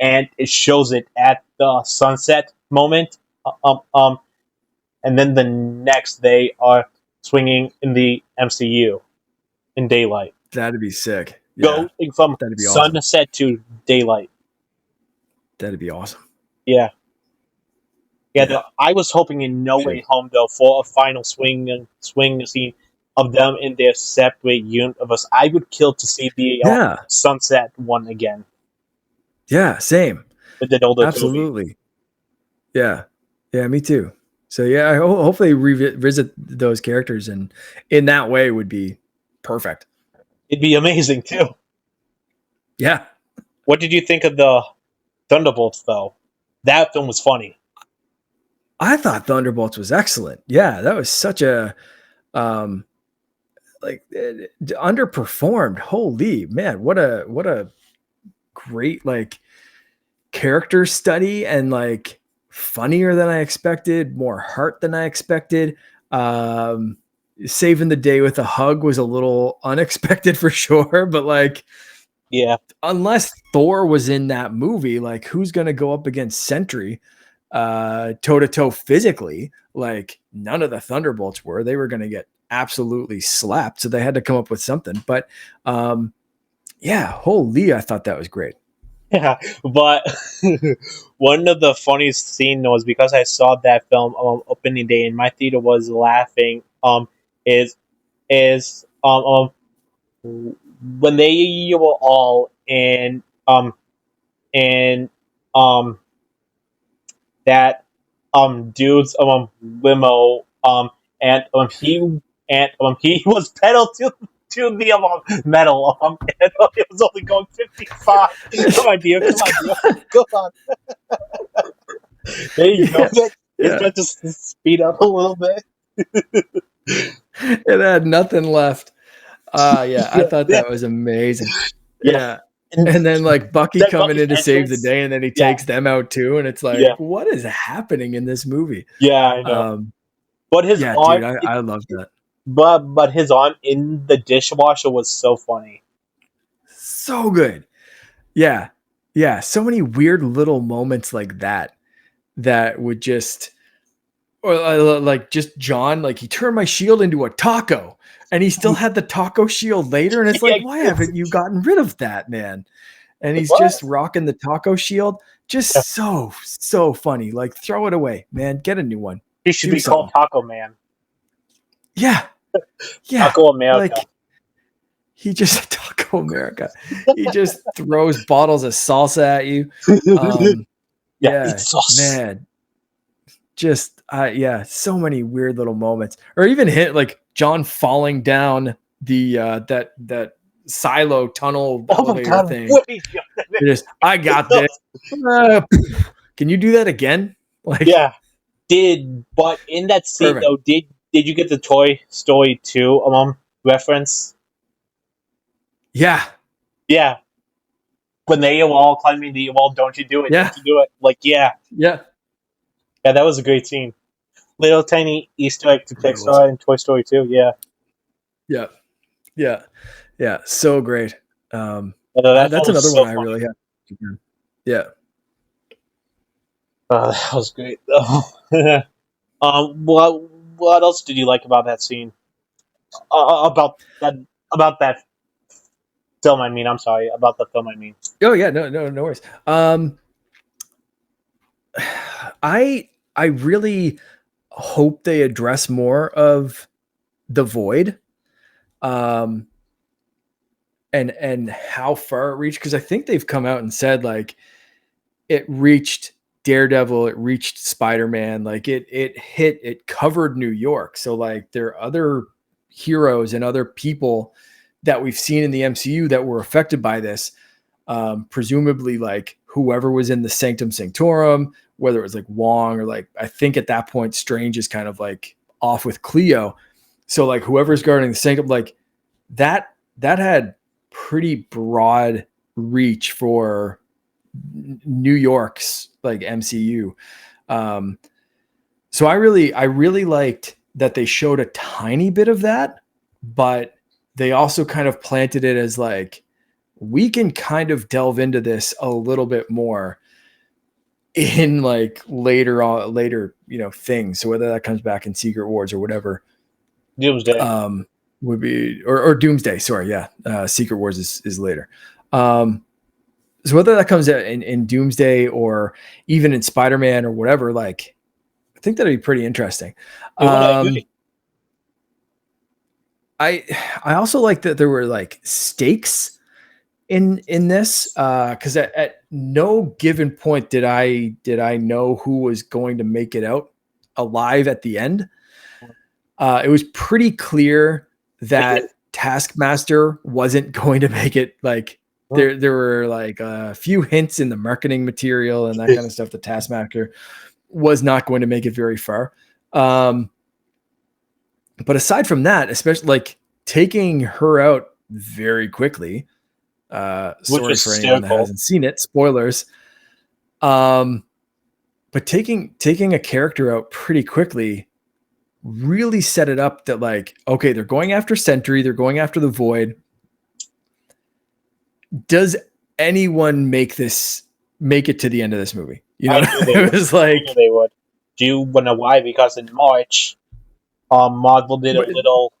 and it shows it at the sunset moment and then the next they are swinging in the MCU in daylight. That'd be sick. Yeah. Going from sunset to daylight. That'd be awesome. Yeah. Though, I was hoping in No Way Home though for a final swing scene of them in their separate universe. I would kill to see the sunset one again. Yeah, same. With the older Absolutely. Toby. Yeah, me too. So yeah, I hopefully revisit those characters, and in that way would be perfect. It'd be amazing too. Yeah. What did you think of the Thunderbolts though? That film was funny. I thought Thunderbolts was excellent. Yeah, that was such a underperformed. Holy man, what a great character study, and funnier than I expected, more heart than I expected. Saving the day with a hug was a little unexpected for sure, but unless Thor was in that movie, who's gonna go up against Sentry toe-to-toe physically? None of the Thunderbolts were. They were gonna get absolutely slapped, so they had to come up with something. But holy, I thought that was great. Yeah, but one of the funniest scenes was because I saw that film opening day and my theater was laughing. Is when they were all in that dude's limo and he was pedal to the metal and it was only going 55. Come on, dear. Go on. There you go. It's meant to speed up a little bit. It had nothing left. I thought that was amazing. Yeah. And then Bucky coming in to save the day, and then he takes them out too, and it's what is happening in this movie? Yeah, I know. But his Yeah, arm, dude, I love that. but his arm in the dishwasher was so funny. So good. Yeah. Yeah. So many weird little moments like that would just, or like just John, like he turned my shield into a taco and he still had the taco shield later. And it's like, why haven't you gotten rid of that, man? And he's What? just rocking the taco shield. Just so funny. Like throw it away, man. Get a new one. He should Do be called something. Taco Man. Yeah. Yeah. Taco America. Like he just Taco America. He just throws bottles of salsa at you. Yeah, it's sauce. man. Just yeah, so many weird little moments. Or even hit like John falling down the that silo tunnel Oh my elevator god! thing. What is Just, I got this. Can you do that again? Like, Yeah. But in that scene perfect. though, did you get the Toy Story 2 reference? Yeah, Yeah. When they were all climbing the wall, don't you do it? yeah, Don't you do it? Like, yeah, yeah. that was a great scene. Little tiny Easter egg to It really was. Pixar and Toy Story 2. Yeah, Yeah, yeah, yeah. So great. that That's was another so one I funny. really have. Yeah. That was great though. What else did you like about that scene? About that film. I mean, I'm sorry about the film. I mean, Oh yeah, no worries. I really hope they address more of the void, and how far it reached, because I think they've come out and said like it reached Daredevil, it reached Spider-Man, like it covered New York. So like there are other heroes and other people that we've seen in the MCU that were affected by this. Presumably like whoever was in the Sanctum Sanctorum, whether it was like Wong or like, I think at that point Strange is kind of like off with Cleo. So like whoever's guarding the Sanctum, like that had pretty broad reach for New York's like MCU. So I really liked that they showed a tiny bit of that, but they also kind of planted it as like, we can kind of delve into this a little bit more in like later, things. So whether that comes back in Secret Wars or whatever, Doomsday. Would be, or Doomsday. Sorry. Yeah. Secret Wars is later. So whether that comes out in Doomsday or even in Spider-Man or whatever, like I think that'd be pretty interesting. I agree. I also like that there were like stakes in this, because at no given point did I know who was going to make it out alive at the end. It was pretty clear that Taskmaster wasn't going to make it. Like there were like a few hints in the marketing material and that kind of stuff. The Taskmaster was not going to make it very far. But aside from that, especially like taking her out very quickly, sorry for anyone that hasn't seen it, spoilers. But taking a character out pretty quickly really set it up that like, okay, they're going after Sentry, they're going after the Void. Does anyone make it to the end of this movie? You know, it was like they would. Do you know why? Because in March, Marvel did a little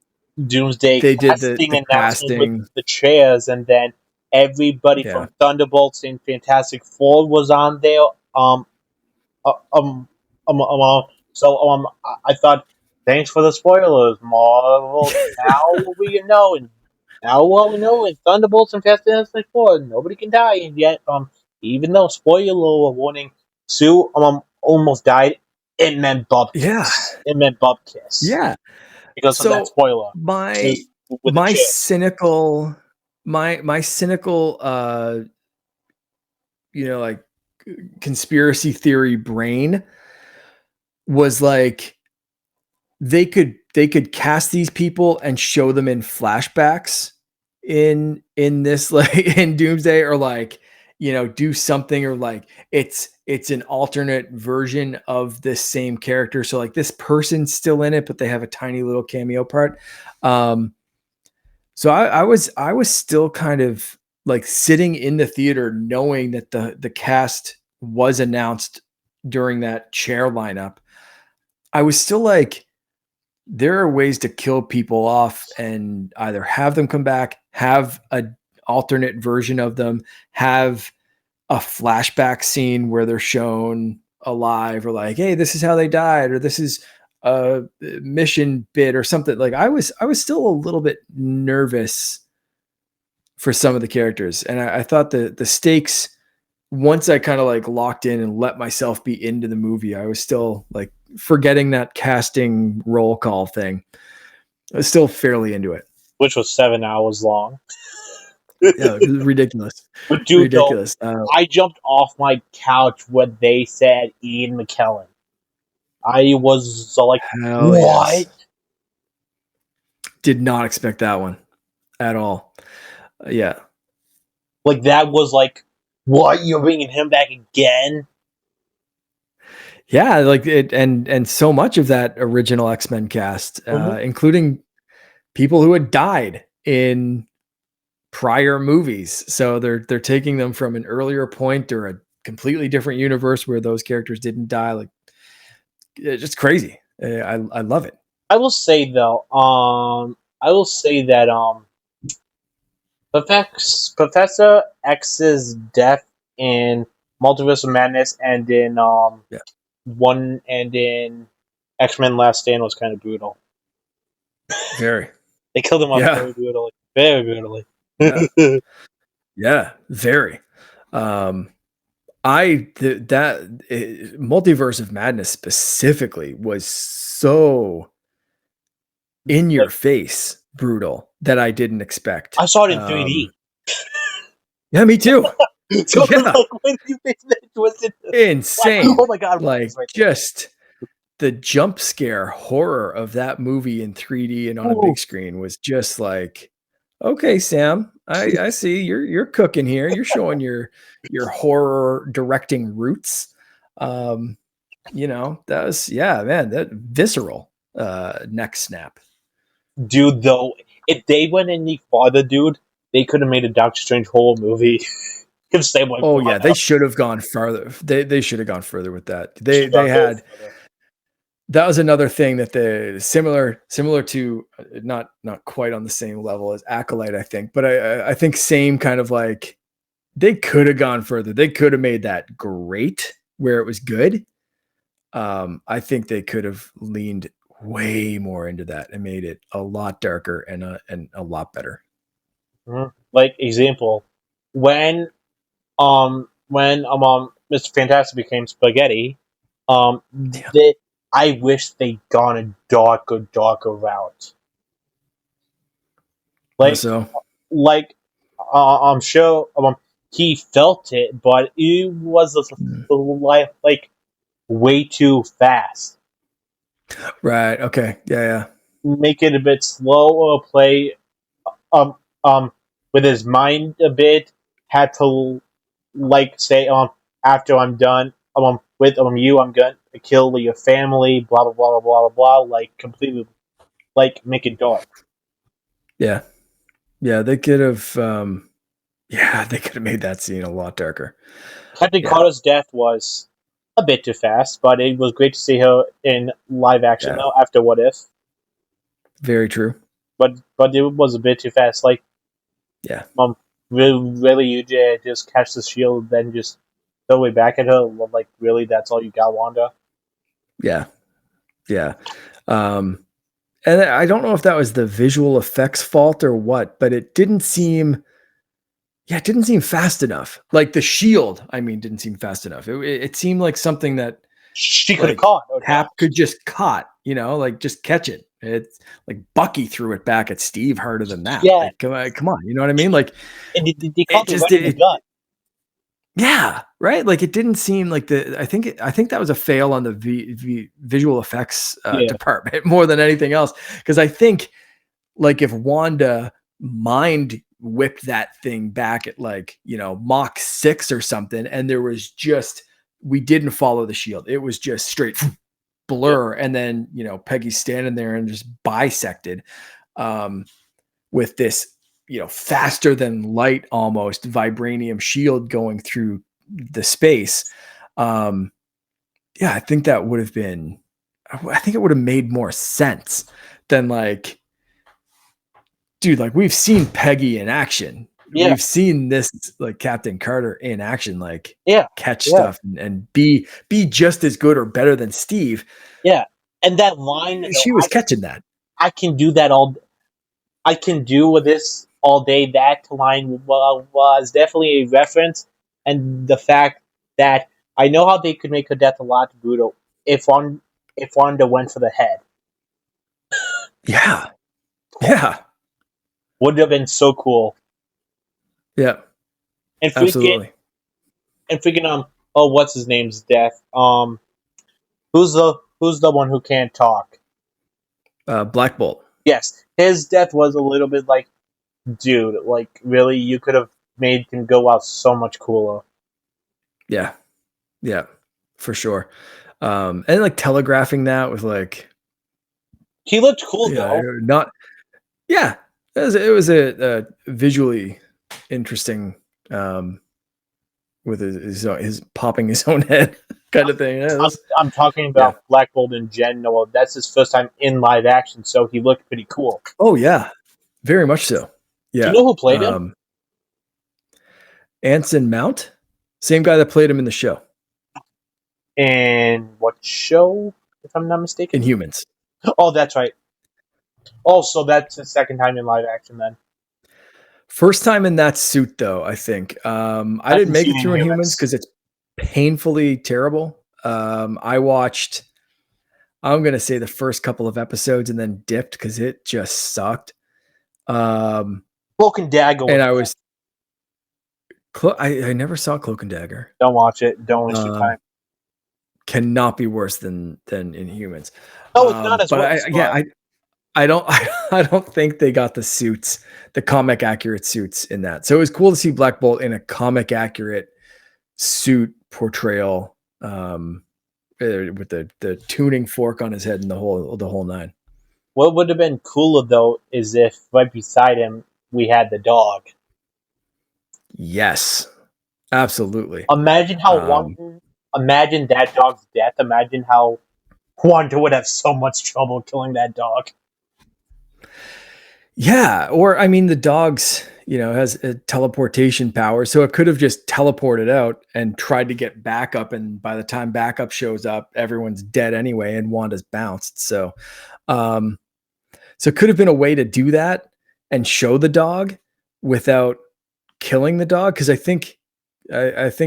Doomsday casting announcement with the chairs, and then everybody from Thunderbolts and Fantastic Four was on there. So I thought, thanks for the spoilers, Marvel. Now we know, and now what we know is Thunderbolts and Fantastic Four. Nobody can die, and yet, even though spoiler warning, Sue almost died. It meant Bob Kiss. Yeah. It meant Bob Kiss. Yeah. Because of that spoiler. My cynical, like conspiracy theory brain was like, they could cast these people and show them in flashbacks in this, like in Doomsday, or like, do something, or like it's it's an alternate version of this same character. So like this person's still in it, but they have a tiny little cameo part. So I was still kind of like sitting in the theater knowing that the cast was announced during that chair lineup. I was still like, there are ways to kill people off and either have them come back, have a alternate version of them, have a flashback scene where they're shown alive, or like, hey, this is how they died, or this is a mission bit or something. Like I was still a little bit nervous for some of the characters. And I thought the stakes, once I kind of like locked in and let myself be into the movie, I was still like forgetting that casting roll call thing. I was still fairly into it. Which was 7 hours long. Yeah, ridiculous. But dude, ridiculous. I jumped off my couch when they said Ian McKellen. I was like, what? Yes. Did not expect that one at all. Yeah. Like, that was like, what? You're bringing him back again? Yeah, like it, and so much of that original X-Men cast, including people who had died in prior movies. So they're taking them from an earlier point or a completely different universe where those characters didn't die. Like, it's just crazy. I love it. I will say though, Professor X's death in Multiverse of Madness and in in X-Men Last Stand was kind of brutal. Very. They killed him off very brutally. Very brutally. Yeah, very. Multiverse of Madness specifically was so in your face brutal that I didn't expect. I saw it in 3D. Yeah, me too. So yeah. Like, when you think that twisted, insane. Like, oh my god! Like right just the jump scare horror of that movie in 3D and on a big screen was just like, okay, Sam, I see you're cooking here. You're showing your horror directing roots. You know, that was, yeah, man, that visceral neck snap. Dude, though, if they went any farther, dude, they could have made a Doctor Strange horror movie. Oh yeah, they should have gone farther. They should have gone further with that. They had. That was another thing that the similar to not quite on the same level as Acolyte, I think, but I think same kind of like they could have gone further. They could have made that great where it was good. I think they could have leaned way more into that and made it a lot darker and a lot better. Like example, when Mr. Fantastic became Spaghetti, I wish they'd gone a darker route. Like, I'm sure he felt it, but it was like way too fast. Right. Okay. Yeah. Make it a bit slower. Play with his mind a bit. Had to like say after I'm done with you, I'm gonna kill your family. Blah blah blah blah blah blah. Like completely, like make it dark. Yeah. They could have. They could have made that scene a lot darker. Captain Carter's death was a bit too fast, but it was great to see her in live action now after What If. Very true. But it was a bit too fast. Like, really, you just catch the shield, then just throw it back at her. Like, really, that's all you got, Wanda? Yeah. And I don't know if that was the visual effects fault or what, but it didn't seem. Yeah, it didn't seem fast enough. Like the shield, didn't seem fast enough. It seemed like something that she could have caught. Hap could just caught, like just catch it. It's like Bucky threw it back at Steve harder than that. Yeah, like, come on, you know what I mean? Like, and they caught it right in the gut. Yeah, right. Like it didn't seem like I think that was a fail on the visual effects department more than anything else. Because I think, like, if Wanda mind whipped that thing back at like Mach 6 or something, and there was just we didn't follow the shield. It was just straight blur. And then, you know, Peggy's standing there and just bisected with this, you know, faster than light, almost vibranium shield going through the space. Yeah, I think that would have been, I think it would have made more sense than like, dude, like we've seen Peggy in action. Yeah. We've seen this like Captain Carter in action, like catch Yeah. stuff and be just as good or better than Steve. Yeah. And that line, She was catching that. I can do that I can do with this all day. That line was definitely a reference, and the fact that I know how they could make her death a lot brutal if Wanda went for the head. Yeah. Yeah. Would have been so cool. Yeah. And absolutely. freaking oh, what's his name's death? Who's the one who can't talk? Black Bolt. Yes, his death was a little bit like, dude, like really, you could have made him go out so much cooler. Yeah, yeah, for sure. And like telegraphing that with like, he looked cool though. Not, yeah, it was a visually interesting, with his popping his own head kind of thing. Yeah, I'm talking about Black Bolt in general. That's his first time in live action, so he looked pretty cool. Oh yeah, very much so. Yeah. Do you know who played him? Anson Mount, same guy that played him in the show. And what show, if I'm not mistaken? Inhumans. Oh, that's right. Oh, so that's the second time in live action then. First time in that suit, though, I think. I didn't make it through Inhumans because it's painfully terrible. I watched, I'm going to say the first couple of episodes and then dipped because it just sucked. Cloak and Dagger. And I was, I never saw Cloak and Dagger. Don't watch it. Don't waste your time. Cannot be worse than Inhumans. Oh, it's not as worse. I don't think they got the suits, the comic accurate suits in that. So it was cool to see Black Bolt in a comic accurate suit portrayal, with the tuning fork on his head and the whole nine. What would have been cooler though is if right beside him we had the dog. Yes, absolutely. Imagine how imagine that dog's death. Imagine how Wanda would have so much trouble killing that dog. Yeah, or I mean, the dog's, has a teleportation power, so it could have just teleported out and tried to get backup, and by the time backup shows up, everyone's dead anyway, and Wanda's bounced. So, it could have been a way to do that and show the dog without killing the dog, because I think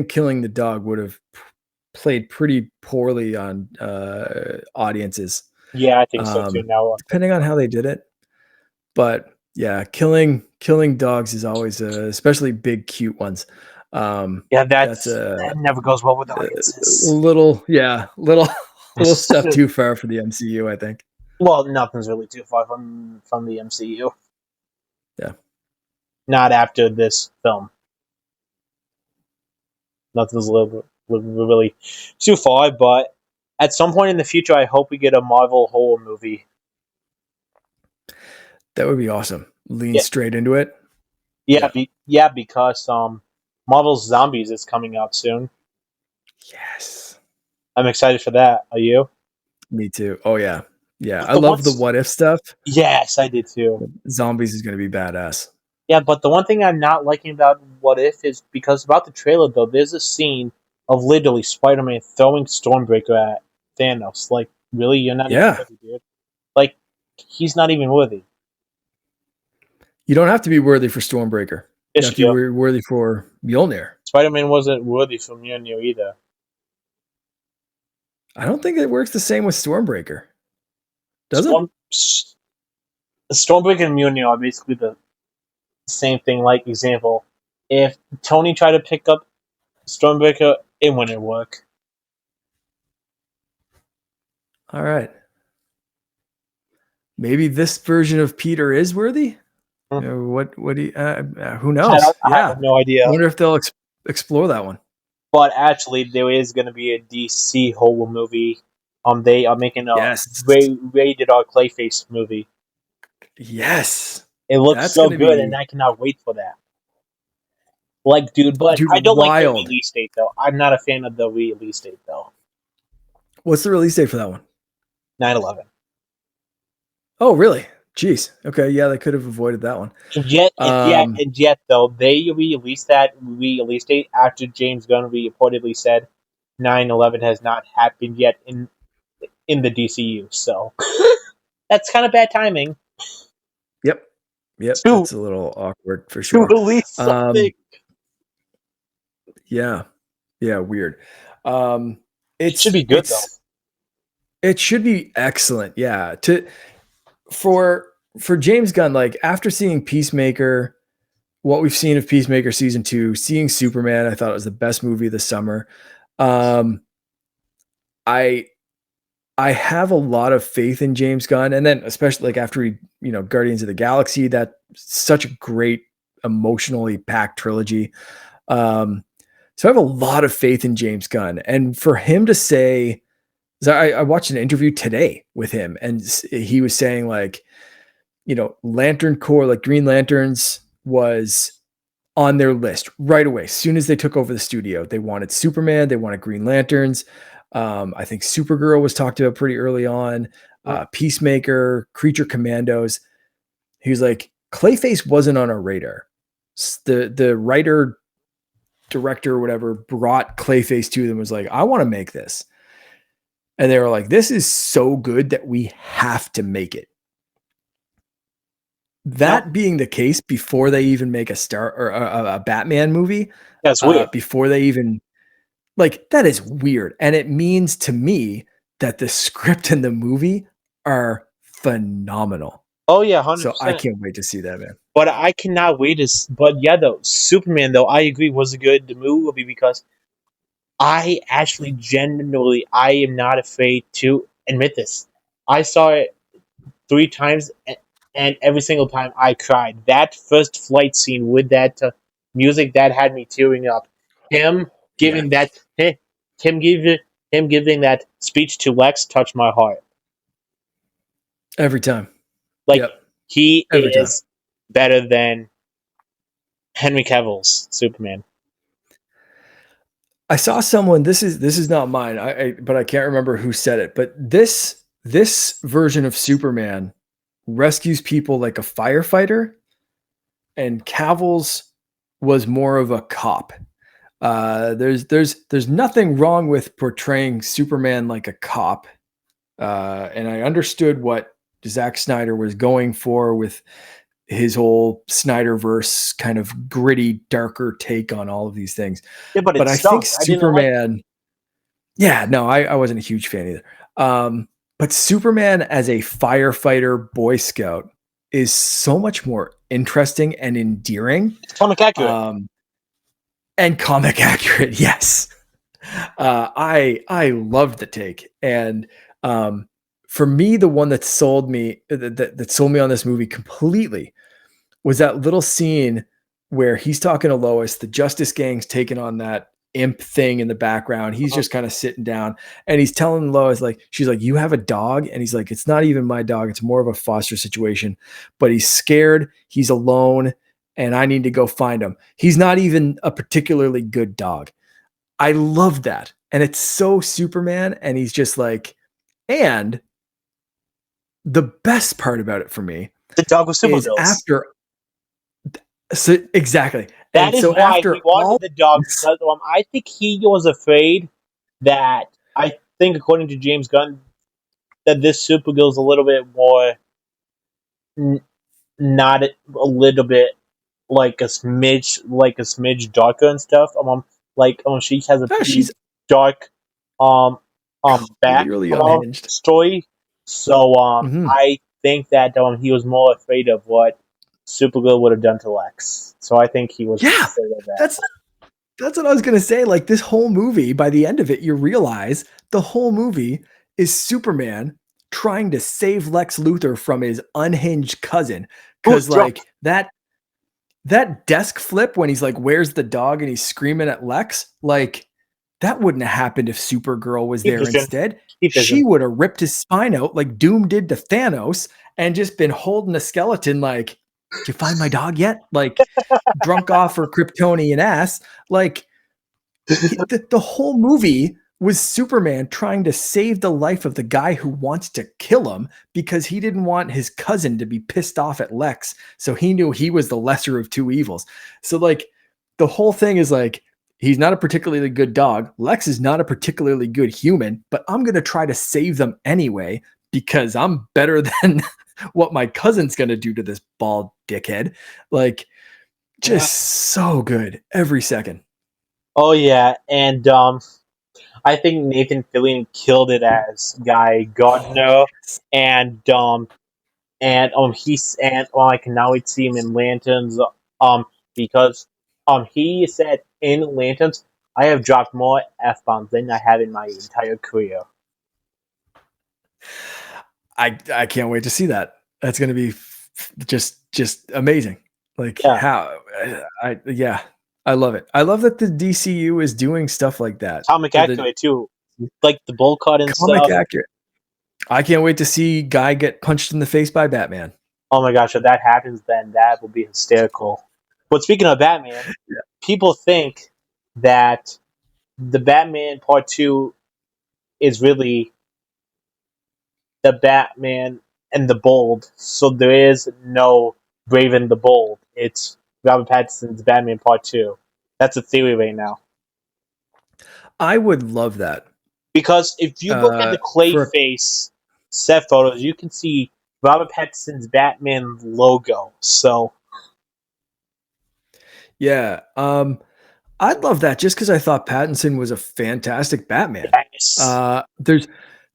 killing the dog would have played pretty poorly on audiences. Yeah, I think so too. Now, depending on how they did it. But yeah, killing dogs is always, especially big, cute ones. That never goes well with audiences. Little stuff too far for the MCU, I think. Well, nothing's really too far from the MCU. Yeah. Not after this film. Nothing's really too far, but at some point in the future, I hope we get a Marvel horror movie. That would be awesome. Lean straight into it. Yeah, because Marvel's Zombies is coming out soon. Yes. I'm excited for that. Are you? Me too. Oh, yeah. Yeah, I love the what if stuff. Yes, I did too. Zombies is going to be badass. Yeah, but the one thing I'm not liking about what if is because about the trailer, though, there's a scene of literally Spider-Man throwing Stormbreaker at Thanos. Like, really? You're not even worthy, dude? Like, he's not even worthy. You don't have to be worthy for Stormbreaker. You have to be worthy for Mjolnir. Spider-Man wasn't worthy for Mjolnir either. I don't think it works the same with Stormbreaker. Does it? Stormbreaker and Mjolnir are basically the same thing. Like, example, if Tony tried to pick up Stormbreaker, it wouldn't work. All right. Maybe this version of Peter is worthy? What do you, who knows? I have no idea. I wonder if they'll explore that one. But actually, there is going to be a DC horror movie. They are making a Yes. rated R Clayface movie. Yes. It looks That's so gonna good, and be I cannot wait for that. Like, dude, but I don't like the wild. release date though. I'm not a fan of the release date though. What's the release date for that one? 9/11. Oh, really? Jeez. Okay, yeah, they could have avoided that one. And yet, though, they released that release date after James Gunn reportedly said 9/11 has not happened yet in the DCU. So that's kind of bad timing Yep. to That's a little awkward for to sure. release something. Yeah, weird. It should be good though. It should be excellent. Yeah. For James Gunn, like after seeing Peacemaker, what we've seen of Peacemaker season 2, seeing Superman, I thought it was the best movie of the summer. I have a lot of faith in James Gunn, and then especially like after Guardians of the Galaxy, that's such a great emotionally packed trilogy. So I have a lot of faith in James Gunn, and for him to say, so I watched an interview today with him, and he was saying like, Lantern Corps, like Green Lanterns was on their list right away. As soon as they took over the studio, they wanted Superman, they wanted Green Lanterns. I think Supergirl was talked about pretty early on. Peacemaker, Creature Commandos. He was like, Clayface wasn't on our radar. The writer, director, or whatever, brought Clayface to them, was like, I want to make this. And they were like, this is so good that we have to make it. That being the case before they even make a Batman movie, That's weird. before they even, like, that is weird. And it means to me that the script and the movie are phenomenal. Oh yeah, 100%. So I can't wait to see that, man. But I cannot wait to. But yeah, though Superman, though I agree was a good movie because I actually genuinely I am not afraid to admit this. I saw it 3 times, and every single time I cried. That first flight scene with that music that had me tearing up. Him giving that him giving that speech to Lex touched my heart. Every time. Like he Every is better than Henry Cavill's Superman. I saw someone. This is not mine. But I can't remember who said it. But this version of Superman rescues people like a firefighter, and Cavill's was more of a cop. There's nothing wrong with portraying Superman like a cop, and I understood what Zack Snyder was going for with his whole Snyderverse kind of gritty, darker take on all of these things. Yeah, but I think Superman. I wasn't a huge fan either. But Superman as a firefighter Boy Scout is so much more interesting and endearing. It's comic accurate. And comic accurate, yes. I loved the take. And for me, the one that sold me on this movie completely was that little scene where he's talking to Lois, the Justice Gang's taking on that imp thing in the background. He's just kind of sitting down, and he's telling Lois, like, she's like, you have a dog? And he's like, it's not even my dog. It's more of a foster situation, but he's scared. He's alone, and I need to go find him. He's not even a particularly good dog. I love that. And it's so Superman. And he's just like, and the best part about it for me, the dog was Supergirl's. After. So exactly. That is why he wanted the dog, because I think he was afraid that, I think according to James Gunn, that this Supergirl is a little bit more, not a little bit like a smidge darker and stuff. She has a she's dark back really unhinged story. So I think that he was more afraid of what Supergirl would have done to Lex. So I think he was afraid of that. That's what I was gonna say. Like, this whole movie, by the end of it, you realize the whole movie is Superman trying to save Lex Luthor from his unhinged cousin. Because like that desk flip when he's like, where's the dog? And he's screaming at Lex, like, that wouldn't have happened if Supergirl was Keep there vision. instead. Keep She vision. would have ripped his spine out like Doom did to Thanos and just been holding a skeleton like, did you find my dog yet? Like, drunk off her Kryptonian ass. Like, the whole movie was Superman trying to save the life of the guy who wants to kill him because he didn't want his cousin to be pissed off at Lex. So he knew he was the lesser of two evils. So like the whole thing is like, he's not a particularly good dog. Lex is not a particularly good human, but I'm going to try to save them anyway because I'm better than what my cousin's going to do to this bald dickhead. Like, just so good every second. Oh yeah, and I think Nathan Fillion killed it as Guy Gardner, and I can now see him in Lanterns, because he said in Lanterns, I have dropped more F-bombs than I have in my entire career. I can't wait to see that. That's going to be just amazing. Like Yeah. how I love it. I love that the DCU is doing stuff like that. Comic accurate too, like the bowl cut and Comic stuff. accurate. I can't wait to see Guy get punched in the face by Batman. Oh my gosh, if that happens, then that will be hysterical. But speaking of Batman, people think that the Batman Part 2 is really the Batman and the Bold, so there is no Brave and the Bold. It's Robert Pattinson's Batman Part 2. That's a theory right now. I would love that. Because if you look at the Clayface set photos, you can see Robert Pattinson's Batman logo. So, yeah, I'd love that just because I thought Pattinson was a fantastic Batman. yes.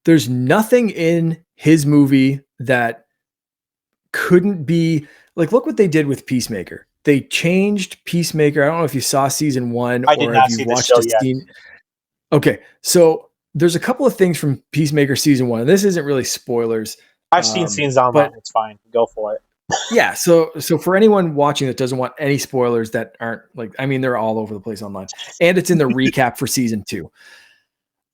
There's nothing in his movie that couldn't be like, look what they did with Peacemaker. They changed Peacemaker. I don't know if you saw season 1 I did or not if you see the watched show a yet. scene. Okay, so there's a couple of things from Peacemaker season 1. And this isn't really spoilers. I've seen scenes online. It's fine. Go for it. Yeah, so for anyone watching that doesn't want any spoilers that aren't like, I mean, they're all over the place online, and it's in the recap for season 2.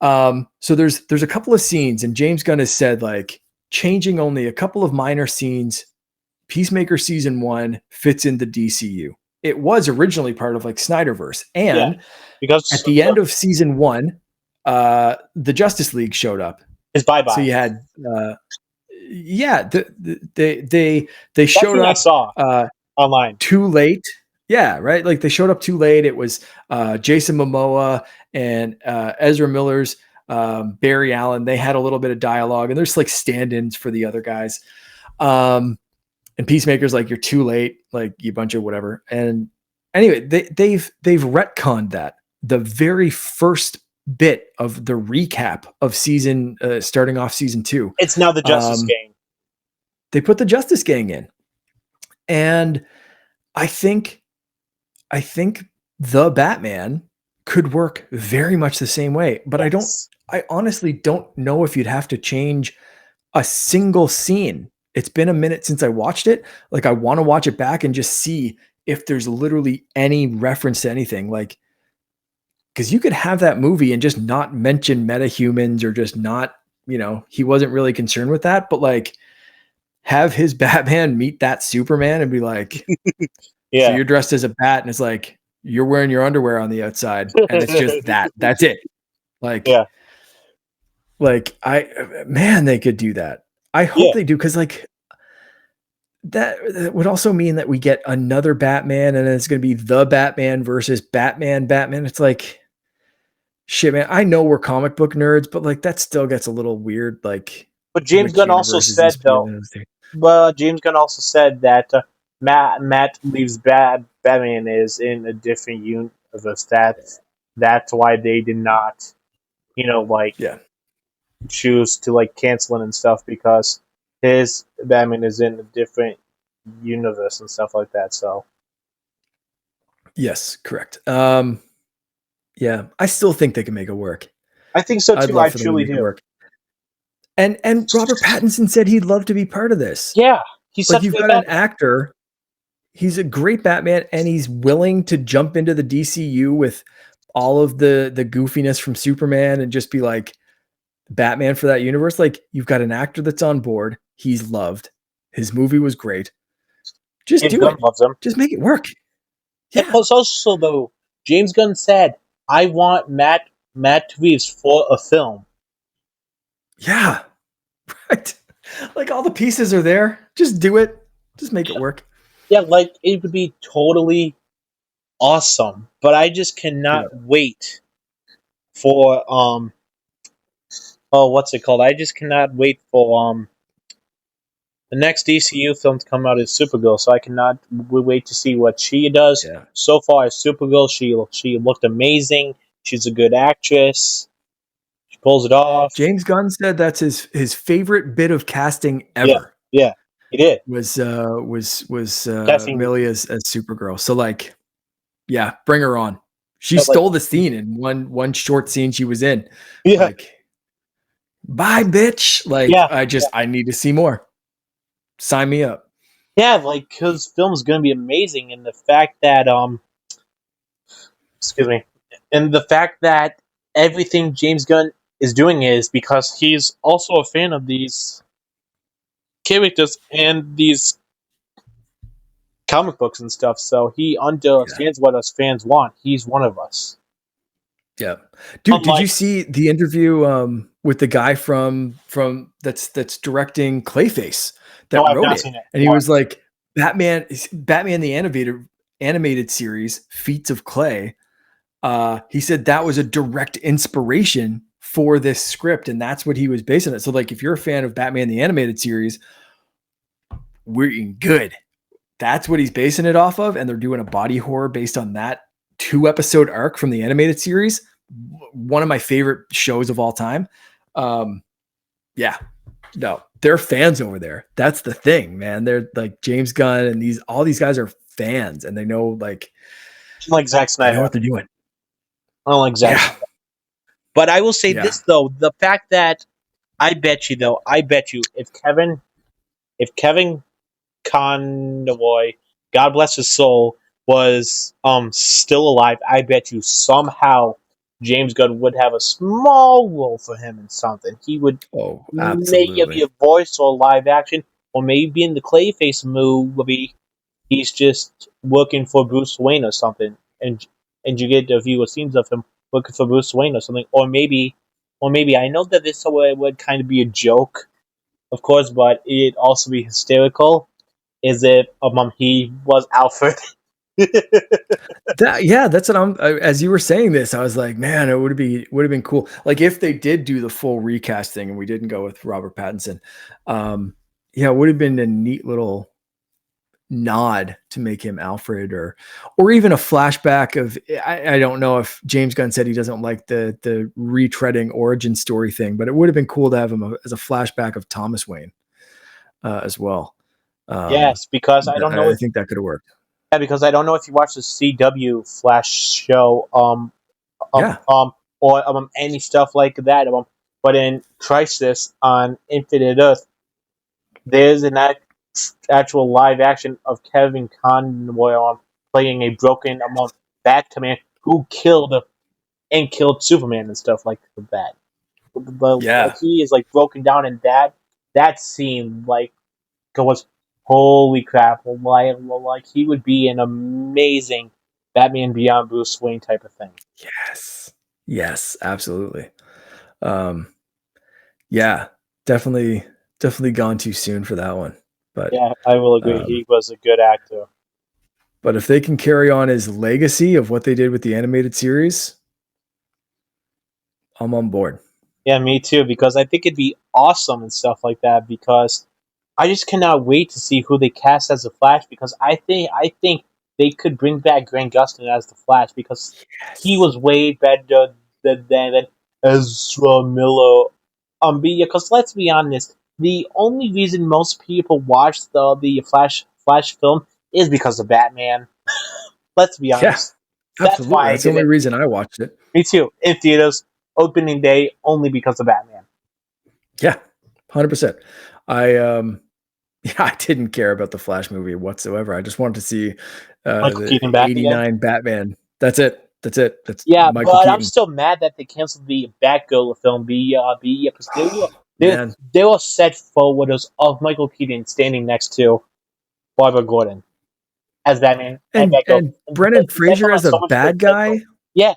So there's a couple of scenes, and James Gunn has said like changing only a couple of minor scenes. Peacemaker season 1 fits in the DCU. It was originally part of like Snyderverse, and because at the end of season 1, the Justice League showed up. It's bye-bye. So you had they showed up. I saw online too late. Yeah, right. Like they showed up too late. It was Jason Momoa and Ezra Miller's Barry Allen. They had a little bit of dialogue, and there's like stand-ins for the other guys. And Peacemaker's like, you're too late, like you bunch of whatever. And anyway, they've retconned that. The very first bit of the recap of season starting off season 2. It's now the Justice Gang. They put the Justice Gang in. And I think the Batman could work very much the same way, but I honestly don't know if you'd have to change a single scene. It's been a minute since I watched it. Like I want to watch it back and just see if there's literally any reference to anything. Like, because you could have that movie and just not mention metahumans or just not, he wasn't really concerned with that, but like have his Batman meet that Superman and be like, yeah, so you're dressed as a bat, and it's like you're wearing your underwear on the outside, and it's just that's it. Like, yeah, like they could do that. I hope they do, because like that would also mean that we get another Batman, and it's going to be the Batman versus Batman. It's like, shit, man. I know we're comic book nerds, but like that still gets a little weird. Like, but James Gunn also said that Matt Reeves' Batman is in a different universe. That's why they did not, choose to like cancel it and stuff, because his Batman is in a different universe and stuff like that. So, yes, correct. Yeah, I still think they can make it work. I think so too. I truly do. Work. And Robert Pattinson said he'd love to be part of this. Yeah, he's like, you've got an actor. He's a great Batman, and he's willing to jump into the DCU with all of the goofiness from Superman and just be like Batman for that universe. Like, you've got an actor that's on board. He's loved. His movie was great. Just James do Gunn it. loves him. Just make it work. And Yeah. plus, also though, James Gunn said, "I want Matt Reeves for a film." Yeah. Right. Like, all the pieces are there. Just do it. Just make it work. Yeah, like it would be totally awesome. But I just Yeah. cannot wait for oh, what's it called? I just cannot wait for the next DCU film to come out is Supergirl, so I cannot wait to see what she does. Yeah. So far as Supergirl, she looked amazing. She's a good actress. She pulls it off. James Gunn said that's his favorite bit of casting Yeah, ever. yeah, he did. Was Casting, Millie as Supergirl. So, like, yeah, bring her on. She like, stole the scene in one short scene she was in. yeah, Like, bye, bitch. Like, yeah, I need to see more. Sign me up. yeah. Like his film is going to be amazing, and the fact that excuse me, and the fact that everything James Gunn is doing is because he's also a fan of these characters and these comic books and stuff, so he understands what us fans want. He's one of us. Yeah. Dude, did you Unlike, see the interview with the guy from that's directing Clayface that no, I've wrote not it? seen it. And he No, was like, Batman the animated series, Feats of Clay. He said that was a direct inspiration for this script, and that's what he was basing it. So, like, if you're a fan of Batman the animated series, we're in good. That's what he's basing it off of, and they're doing a body horror based on that 2-episode arc from the animated series. One of my favorite shows of all time. Yeah, no, they're fans over there. That's the thing, man. They're like James Gunn and all these guys are fans, and they know, like, like Zack they know Snyder. what they're doing. I don't like Zack Yeah, Snyder. But I will say yeah, this though: the fact that I bet you, if Kevin Conroy, God bless his soul, was still alive, I bet you somehow James Gunn would have a small role for him in something. He would oh, maybe be absolutely. a voice or live action, or maybe in the Clayface movie, he's just working for Bruce Wayne or something, and you get a few scenes of him working for Bruce Wayne or something, or maybe I know that this would kind of be a joke, of course, but it'd also be hysterical. Is if he was Alfred? That's what as you were saying this, I was like, man, it would have been cool. Like, if they did do the full recasting and we didn't go with Robert Pattinson, yeah, it would have been a neat little nod to make him Alfred, or even a flashback of, I don't know if James Gunn said he doesn't like the retreading origin story thing, but it would have been cool to have him as a flashback of Thomas Wayne as well. Yes, because I don't know. I think that could have worked. Yeah, because I don't know if you watch the CW Flash show, Yeah. or any stuff like that. But in Crisis on Infinite Earth, there's an actual live action of Kevin Conroy playing a broken Batman who killed Superman and stuff like that. But Yeah. he is like broken down, and that scene like was holy crap! Like he would be an amazing Batman Beyond Bruce Wayne type of thing. Yes, absolutely. Yeah, definitely gone too soon for that one. But Yeah, I will agree. He was a good actor. But if they can carry on his legacy of what they did with the animated series, I'm on board. Yeah, me too. Because I think it'd be awesome and stuff like that. Because I just cannot wait to see who they cast as the Flash. Because I think they could bring back Grant Gustin as the Flash because he was way better than Ezra Miller. Because let's be honest, the only reason most people watch the Flash film is because of Batman. Let's be honest. That's Absolutely. why That's the only reason I watched it. Me too. In theaters, opening day, only because of Batman. Yeah, 100%. I didn't care about the Flash movie whatsoever. I just wanted to see Michael the Keaton back 89 again? Batman. That's it. That's it. That's Yeah, Michael but I'm Keaton. still mad that they canceled the Batgirl film. Because Man. they were set photos of Michael Keaton standing next to Barbara Gordon as Batman and Batgirl. And Brendan That film Fraser has as a so much bad potential. guy. Yeah,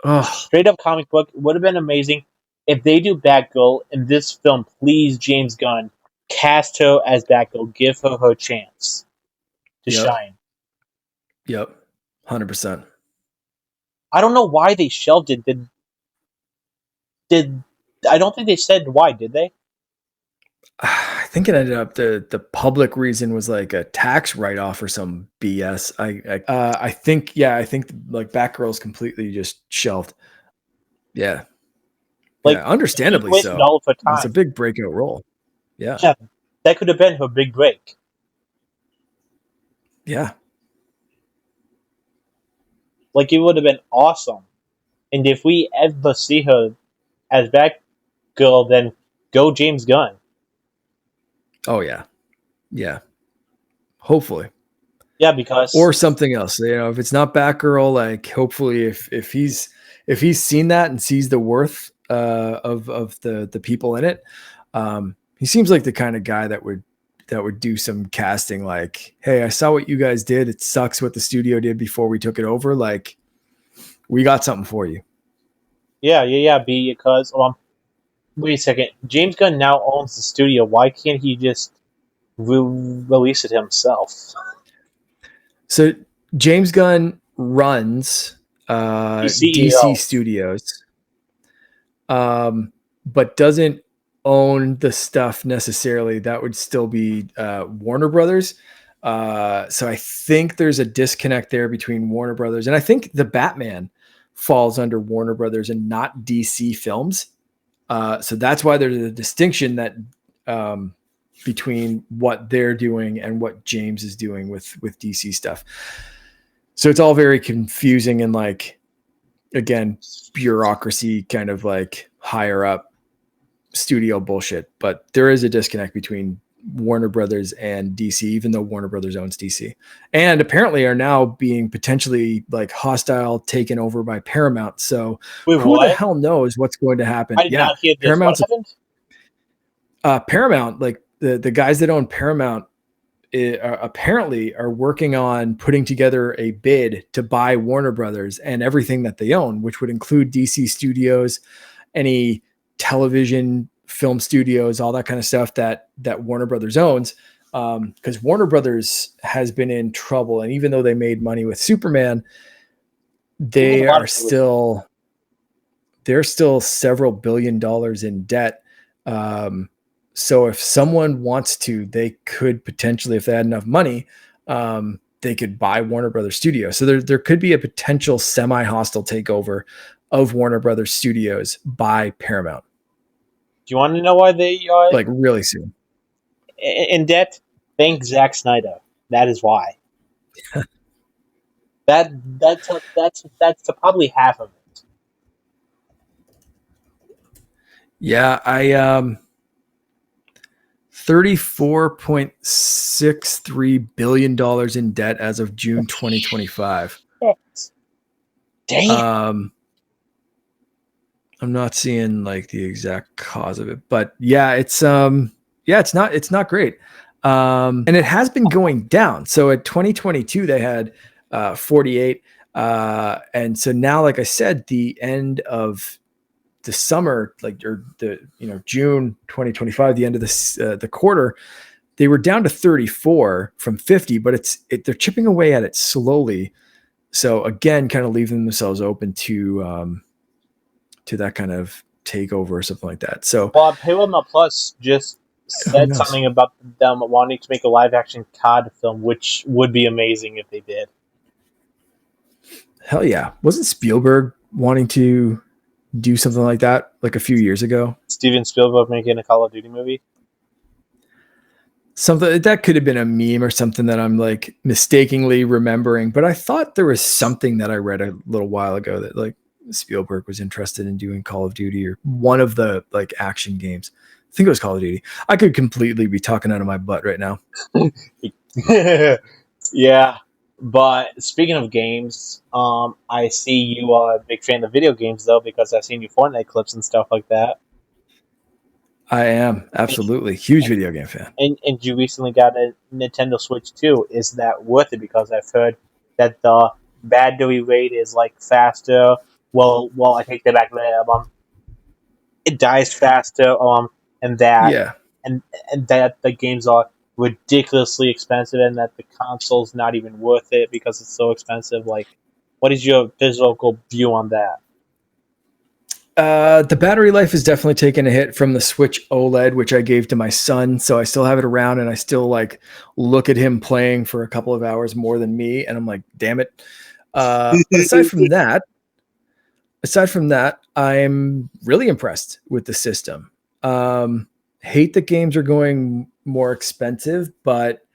Oh, straight up comic book would have been amazing if they do Batgirl in this film. Please, James Gunn, cast her as Batgirl. Give her her chance to yep, shine. yep, 100%. I don't know why they shelved it. Did I don't think they said why, did they? I think it ended up the public reason was like a tax write off or some BS. I think like Batgirl's completely just shelved. Yeah, Like, yeah, she's understandably wasted so. all of her It's a time. big breakout role. Yeah, Yeah, that could have been her big break. yeah, Like, it would have been awesome. And if we ever see her as Batgirl, then go James Gunn. oh yeah, yeah. Hopefully, Yeah, because or something else. You know, if it's not Batgirl, like hopefully, if he's seen that and sees the worth of the people in it, he seems like the kind of guy that would do some casting. Like, hey, I saw what you guys did. It sucks what the studio did before we took it over. Like, we got something for you. yeah. Because wait a second, James Gunn now owns the studio. Why can't he just release it himself? So James Gunn runs He's DC CEO. Studios, but doesn't own the stuff necessarily. That would still be Warner Brothers. So I think there's a disconnect there between Warner Brothers, and I think the Batman falls under Warner Brothers and not DC Films. So that's why there's a distinction that between what they're doing and what James is doing with DC stuff. So it's all very confusing and like, again, bureaucracy kind of like higher up studio bullshit. But there is a disconnect between Warner Brothers and DC, even though Warner Brothers owns DC, and apparently are now being potentially like hostile, taken over by Paramount. So Wait, who the what? hell knows what's going to happen? I did Yeah, not hear this. What Paramount's happened? Paramount, like the guys that own Paramount, apparently are working on putting together a bid to buy Warner Brothers and everything that they own, which would include DC Studios, any television, film studios, all that kind of stuff that Warner Brothers owns. Because Warner Brothers has been in trouble, and even though they made money with Superman, they are still they're still several $billion in debt. So if someone wants to, they could potentially, if they had enough money, they could buy Warner Brothers Studios. So there could be a potential semi-hostile takeover of Warner Brothers Studios by Paramount. Do you want to know why they are like really soon? in debt? Thank Zack Snyder. That is why. That's probably half of it. Yeah, I $34.63 billion in debt as of June 2025. Damn. I'm not seeing like the exact cause of it, but yeah, it's not great. And it has been going down. So at 2022 they had 48, and so now, like I said, the end of the summer, June 2025, the end of the quarter, they were down to 34 from 50, but they're chipping away at it slowly. So again, kind of leaving themselves open to that kind of takeover or something like that. So, well, Paramount Plus just said something about them wanting to make a live action COD film, which would be amazing if they did. Hell yeah. Wasn't Spielberg wanting to do something like that like a few years ago? Steven Spielberg making a Call of Duty movie? Something that could have been a meme or something that I'm like mistakenly remembering, but I thought there was something that I read a little while ago that like Spielberg was interested in doing Call of Duty or one of the like action games. I think it was Call of Duty. I could completely be talking out of my butt right now. Yeah, But speaking of games, I see you are a big fan of video games though, because I've seen your Fortnite clips and stuff like that. I am And, absolutely huge video game fan. and you recently got a Nintendo Switch too. Is that worth it? Because I've heard that the battery rate is like faster. Well, I take that back. It dies faster. And that Yeah. and and that the games are ridiculously expensive, and that the console's not even worth it because it's so expensive. Like, what is your physical view on that? The battery life has definitely taken a hit from the Switch OLED, which I gave to my son. So I still have it around, and I still like look at him playing for a couple of hours more than me, and I'm like, damn it. But aside from that, I'm really impressed with the system. Hate that games are going more expensive, but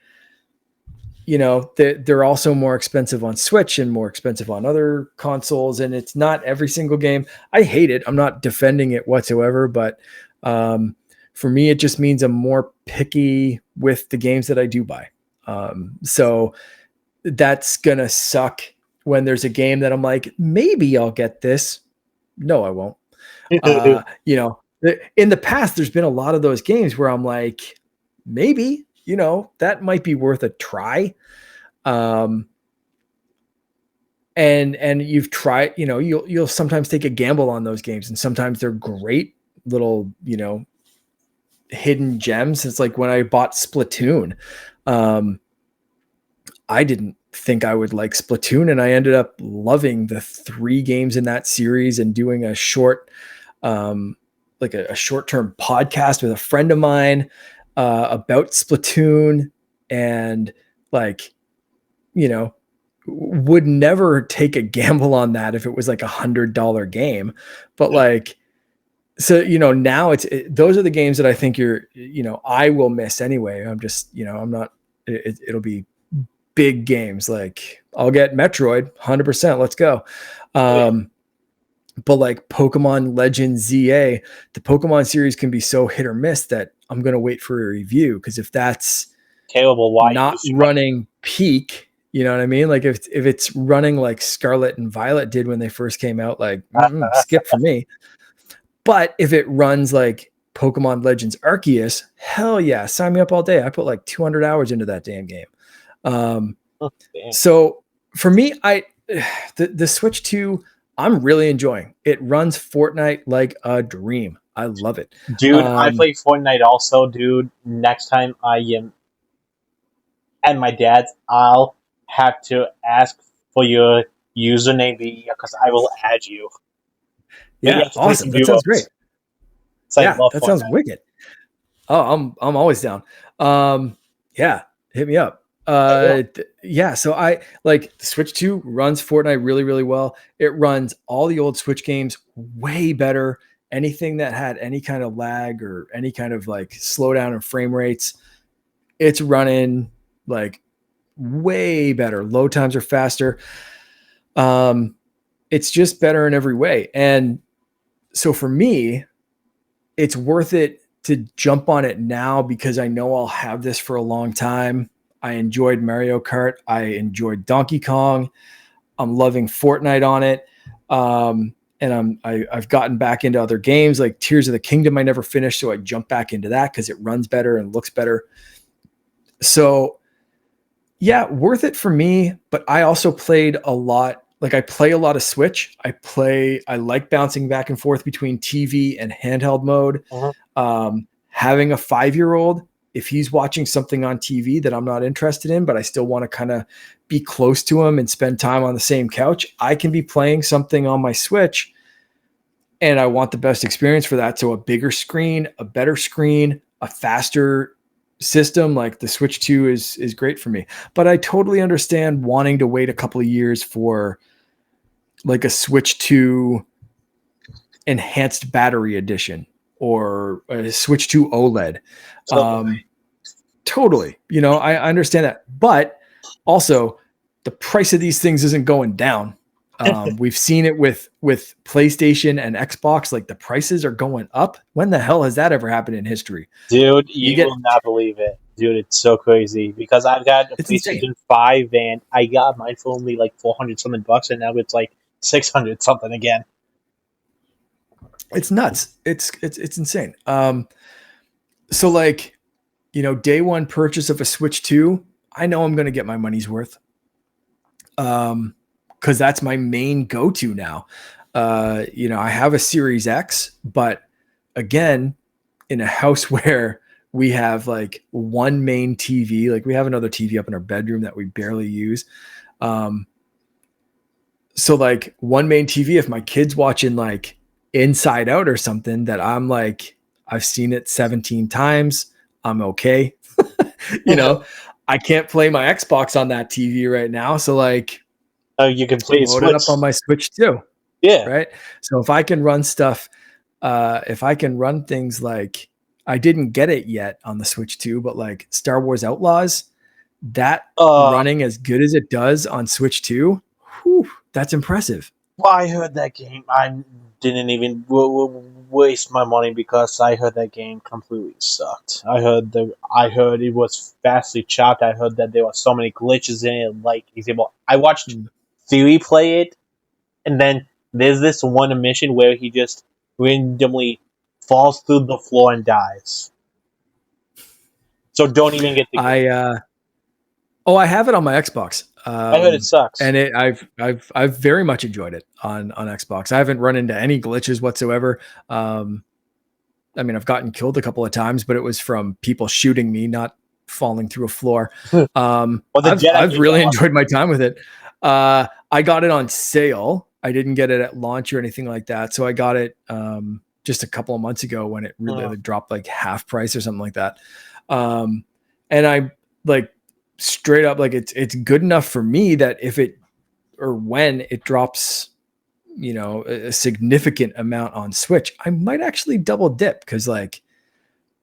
you know, they're also more expensive on Switch and more expensive on other consoles. And it's not every single game. I hate it. I'm not defending it whatsoever, but for me, it just means I'm more picky with the games that I do buy. So that's going to suck when there's a game that I'm like, maybe I'll get this. No, I won't. You know, in the past, there's been a lot of those games where I'm like, maybe, you know, that might be worth a try. And you've tried, you know, you'll sometimes take a gamble on those games, and sometimes they're great little, you know, hidden gems. It's like when I bought Splatoon, I didn't think I would like Splatoon, and I ended up loving the 3 games in that series and doing a short, like a short-term podcast with a friend of mine about Splatoon, and like, you know, would never take a gamble on that if it was like $100 game. But like, so, you know, now those are the games that I think you know, I will miss anyway. I'm just, you know, I'm not, it'll be big games. Like I'll get Metroid 100%. Let's go. But like Pokemon Legends ZA, the Pokemon series can be so hit or miss that I'm going to wait for a review. Cause if that's Terrible. Why not running peak, you know what I mean? Like if it's running like Scarlet and Violet did when they first came out, like skip for me. But if it runs like Pokemon Legends Arceus, hell yeah, sign me up all day. I put like 200 hours into that damn game. So for me, the Switch 2, I'm really enjoying. It runs Fortnite like a dream. I love it. Dude, I play Fortnite also, dude. Next time I am at my dad's, I'll have to ask for your username because I will add you. Yeah, awesome. That sounds great. Yeah, that sounds wicked. Oh, I'm always down. Yeah, hit me up. Yeah, so I like the Switch 2 runs Fortnite really, really well. It runs all the old Switch games way better. Anything that had any kind of lag or any kind of like slowdown in frame rates, it's running like way better. Load times are faster. It's just better in every way. And so for me, it's worth it to jump on it now because I know I'll have this for a long time. I enjoyed Mario Kart. I enjoyed Donkey Kong. I'm loving Fortnite on it. And I've gotten back into other games like Tears of the Kingdom. I never finished, so I jumped back into that because it runs better and looks better. So yeah, worth it for me. But I also played a lot. Like I play a lot of Switch. I like bouncing back and forth between TV and handheld mode. Having a 5-year-old, if he's watching something on TV that I'm not interested in, but I still want to kind of be close to him and spend time on the same couch, I can be playing something on my Switch and I want the best experience for that. So a bigger screen, a better screen, a faster system like the Switch 2 is great for me. But I totally understand wanting to wait a couple of years for like a Switch 2 enhanced battery edition or a Switch 2 OLED. Totally. You know, I understand that. But also the price of these things isn't going down. We've seen it with PlayStation and Xbox. Like the prices are going up. When the hell has that ever happened in history? Dude, you will not believe it. Dude, it's so crazy because I've got a It's insane. PlayStation 5 and I got mine for only like 400 something bucks and now it's like 600 something again. It's nuts. It's insane. So like, day one purchase of a Switch 2, I know I'm going to get my money's worth. Cause that's my main go-to now. I have a Series X, but again, in a house where we have like one main TV, like we have another TV up in our bedroom that we barely use. So like one main TV, if my kid's watching like Inside Out or something that I'm like, I've seen it 17 times, I'm okay. I can't play my Xbox on that TV right now. So like, Oh, you can play load it up Switch. on my Switch too. Yeah. Right. So if I can run stuff, if I can run things like, I didn't get it yet on the Switch 2, but like Star Wars Outlaws, that running as good as it does on Switch 2, that's impressive. Well, I heard that game. I didn't even waste my money because I heard that game completely sucked. I heard it was vastly chopped. I heard that there were so many glitches in it. Like example, I watched Theory play it, and then there's this one mission where he just randomly falls through the floor and dies. So don't even get the game. I have it on my Xbox. I heard it sucks. And I've very much enjoyed it on Xbox. I haven't run into any glitches whatsoever. I've gotten killed a couple of times, but it was from people shooting me, not falling through a floor. I've really enjoyed my time with it. I got it on sale. I didn't get it at launch or anything like that. So I got it just a couple of months ago when it really dropped like half price or something like that. And I like straight up, like it's good enough for me that if it or when it drops, a significant amount on Switch, I might actually double dip because like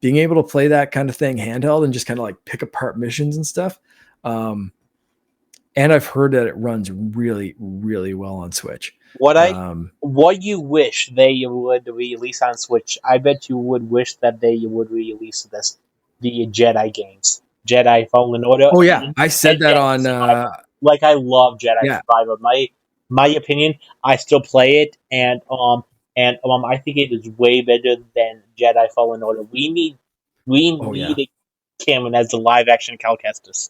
being able to play that kind of thing handheld and just kind of like pick apart missions and stuff. And I've heard that it runs really, really well on Switch. What you wish they would release on Switch? I bet you would wish that they would release the Jedi games, Jedi Fallen Order. Oh yeah, I said that on. Like I love Jedi Survivor. My opinion, I still play it, and I think it is way better than Jedi Fallen Order. We need a Cameron as the live action Cal Kestis.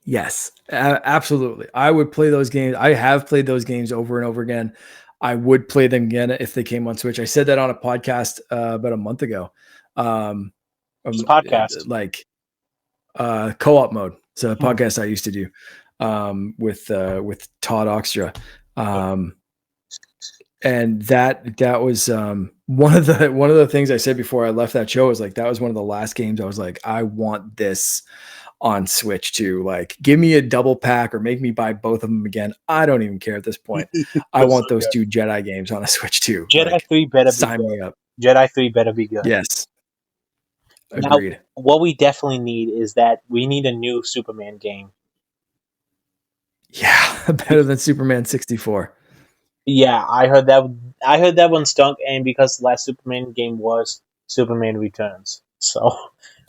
Yes, absolutely. I would play those games. I have played those games over and over again. I would play them again if they came on Switch. I said that on a podcast about a month ago. Podcast like co-op mode. It's a podcast I used to do with Todd Oxtra. And that was one of the things I said before I left that show was like that was one of the last games I was like, I want this on Switch too. Like, give me a double pack or make me buy both of them again. I don't even care at this point. I want those two Jedi games on a Switch too. Jedi 3 better sign me up. Jedi 3 better be good. Yes. Agreed. Now, what we definitely need is that we need a new Superman game. Yeah, better than Superman 64. Yeah, I heard that one stunk, and because the last Superman game was Superman Returns, so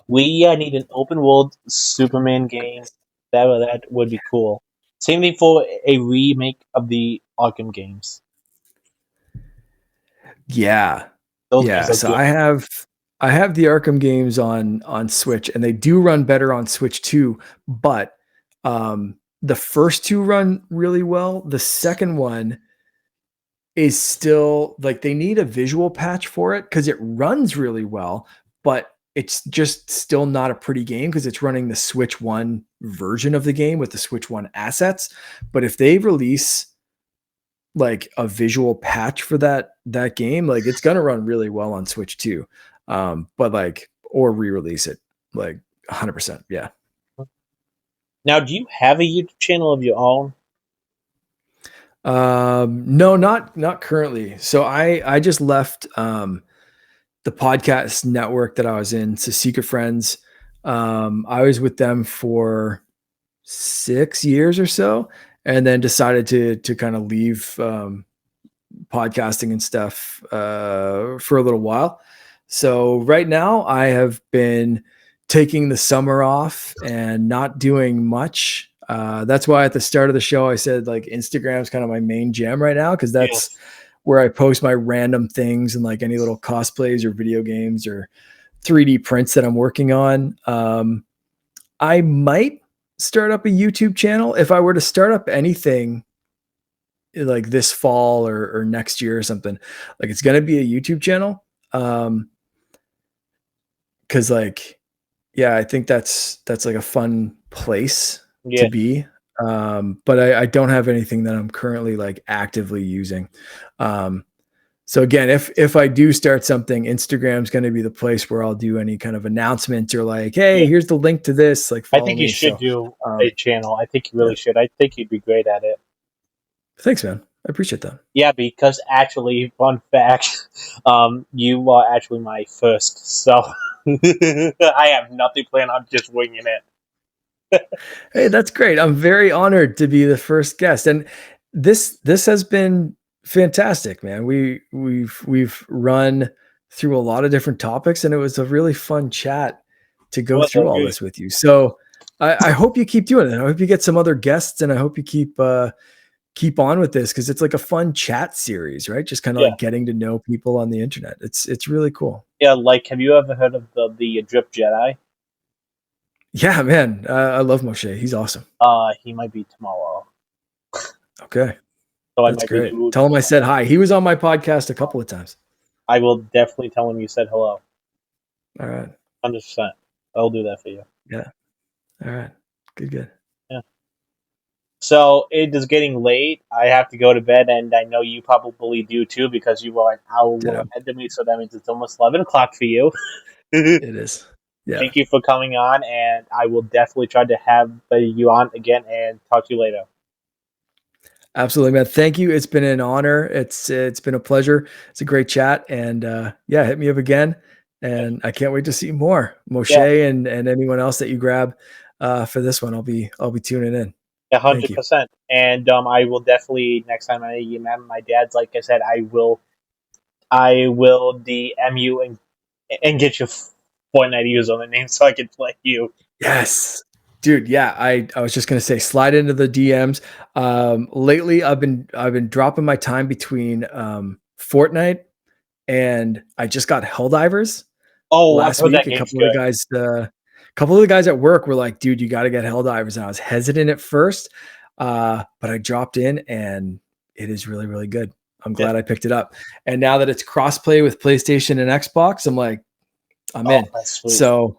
we need an open world Superman game. That would be cool. Same thing for a remake of the Arkham games. Yeah, so I have the Arkham games on Switch, and they do run better on Switch too. But the first two run really well. The second one is still like they need a visual patch for it because it runs really well, but it's just still not a pretty game because it's running the Switch 1 version of the game with the Switch 1 assets. But if they release like a visual patch for that game, like it's gonna run really well on Switch 2. But like or re-release it like 100%. Yeah. Now, do you have a YouTube channel of your own? No, not currently. So I just left the podcast network that I was in, so Secret Friends. I was with them for 6 years or so, and then decided to kind of leave podcasting and stuff for a little while. So right now I have been taking the summer off and not doing much. That's why at the start of the show I said like Instagram is kind of my main jam right now, because that's where I post my random things and like any little cosplays or video games or 3D prints that I'm working on. I might start up a YouTube channel. If I were to start up anything like this fall or next year or something, like it's going to be a YouTube channel. Cause like, yeah, I think that's like a fun place to be. But I don't have anything that I'm currently like actively using. So again, if I do start something, Instagram's going to be the place where I'll do any kind of announcement or like, hey, here's the link to this. Like, I think you should do a channel. I think you really should. I think you'd be great at it. Thanks, man. I appreciate that. Yeah, because actually, fun fact, you are actually my first, so I have nothing planned. I'm just winging it. Hey, that's great. I'm very honored to be the first guest, and this has been fantastic, man. We've run through a lot of different topics, and it was a really fun chat to go through all this with you. So I hope you keep doing it. I hope you get some other guests, and I hope you keep on with this, because it's like a fun chat series, right? Just kind of like getting to know people on the internet. It's really cool. Yeah, like have you ever heard of the Drip Jedi? Yeah, man. I love Moshe. He's awesome. He might be tomorrow. Okay. So that's great. Tell him I said hi. He was on my podcast a couple of times. I will definitely tell him you said hello. All right. 100%. I'll do that for you. Yeah. All right. Good. Yeah. So it is getting late. I have to go to bed, and I know you probably do too, because you are an hour ahead of me, so that means it's almost 11 o'clock for you. It is. Yeah. Thank you for coming on, and I will definitely try to have you on again and talk to you later. Absolutely, man. Thank you. It's been an honor. It's been a pleasure. It's a great chat, and hit me up again. And I can't wait to see more Moshe and anyone else that you grab for this one. I'll be tuning in. 100%. And I will definitely, next time I meet my dad's, like I said, I will DM you and get your Fortnite username so I can play you. Yes. Dude, yeah, I was just gonna say, slide into the DMs. Lately, I've been dropping my time between Fortnite, and I just got Helldivers. Last week, a couple of the guys at work were like, "Dude, you got to get Helldivers." And I was hesitant at first, but I dropped in, and it is really, really good. I'm glad I picked it up. And now that it's crossplay with PlayStation and Xbox, I'm like, I'm in. So,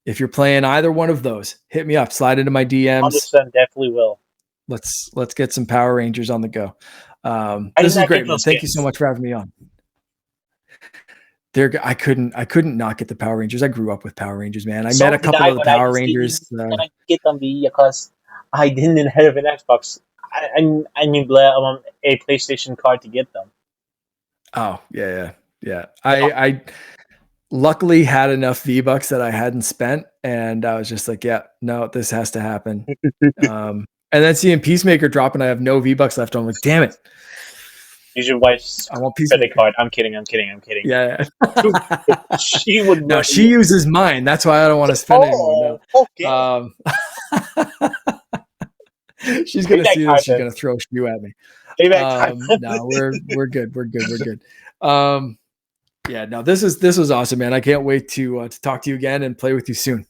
if you're playing either one of those, hit me up. Slide into my DMs. 100% definitely will. Let's get some Power Rangers on the go. This is great, man. Thank you so much for having me on. I couldn't not get the Power Rangers. I grew up with Power Rangers, man. I met a couple of the Power Rangers. I get them because I didn't have an Xbox. I need a PlayStation card to get them. Oh yeah. I luckily had enough V-Bucks that I hadn't spent, and I was just like, yeah, no, this has to happen. And then seeing Peacemaker drop, and I have no V-Bucks left. I'm like, damn it. Use your wife's credit card. I'm kidding. Yeah. She would. No, she uses mine. That's why I don't want to spend anymore. No. Okay. She's gonna see this. She's gonna throw a shoe at me. No, we're good. We're good. Yeah, no, this was awesome, man. I can't wait to talk to you again and play with you soon.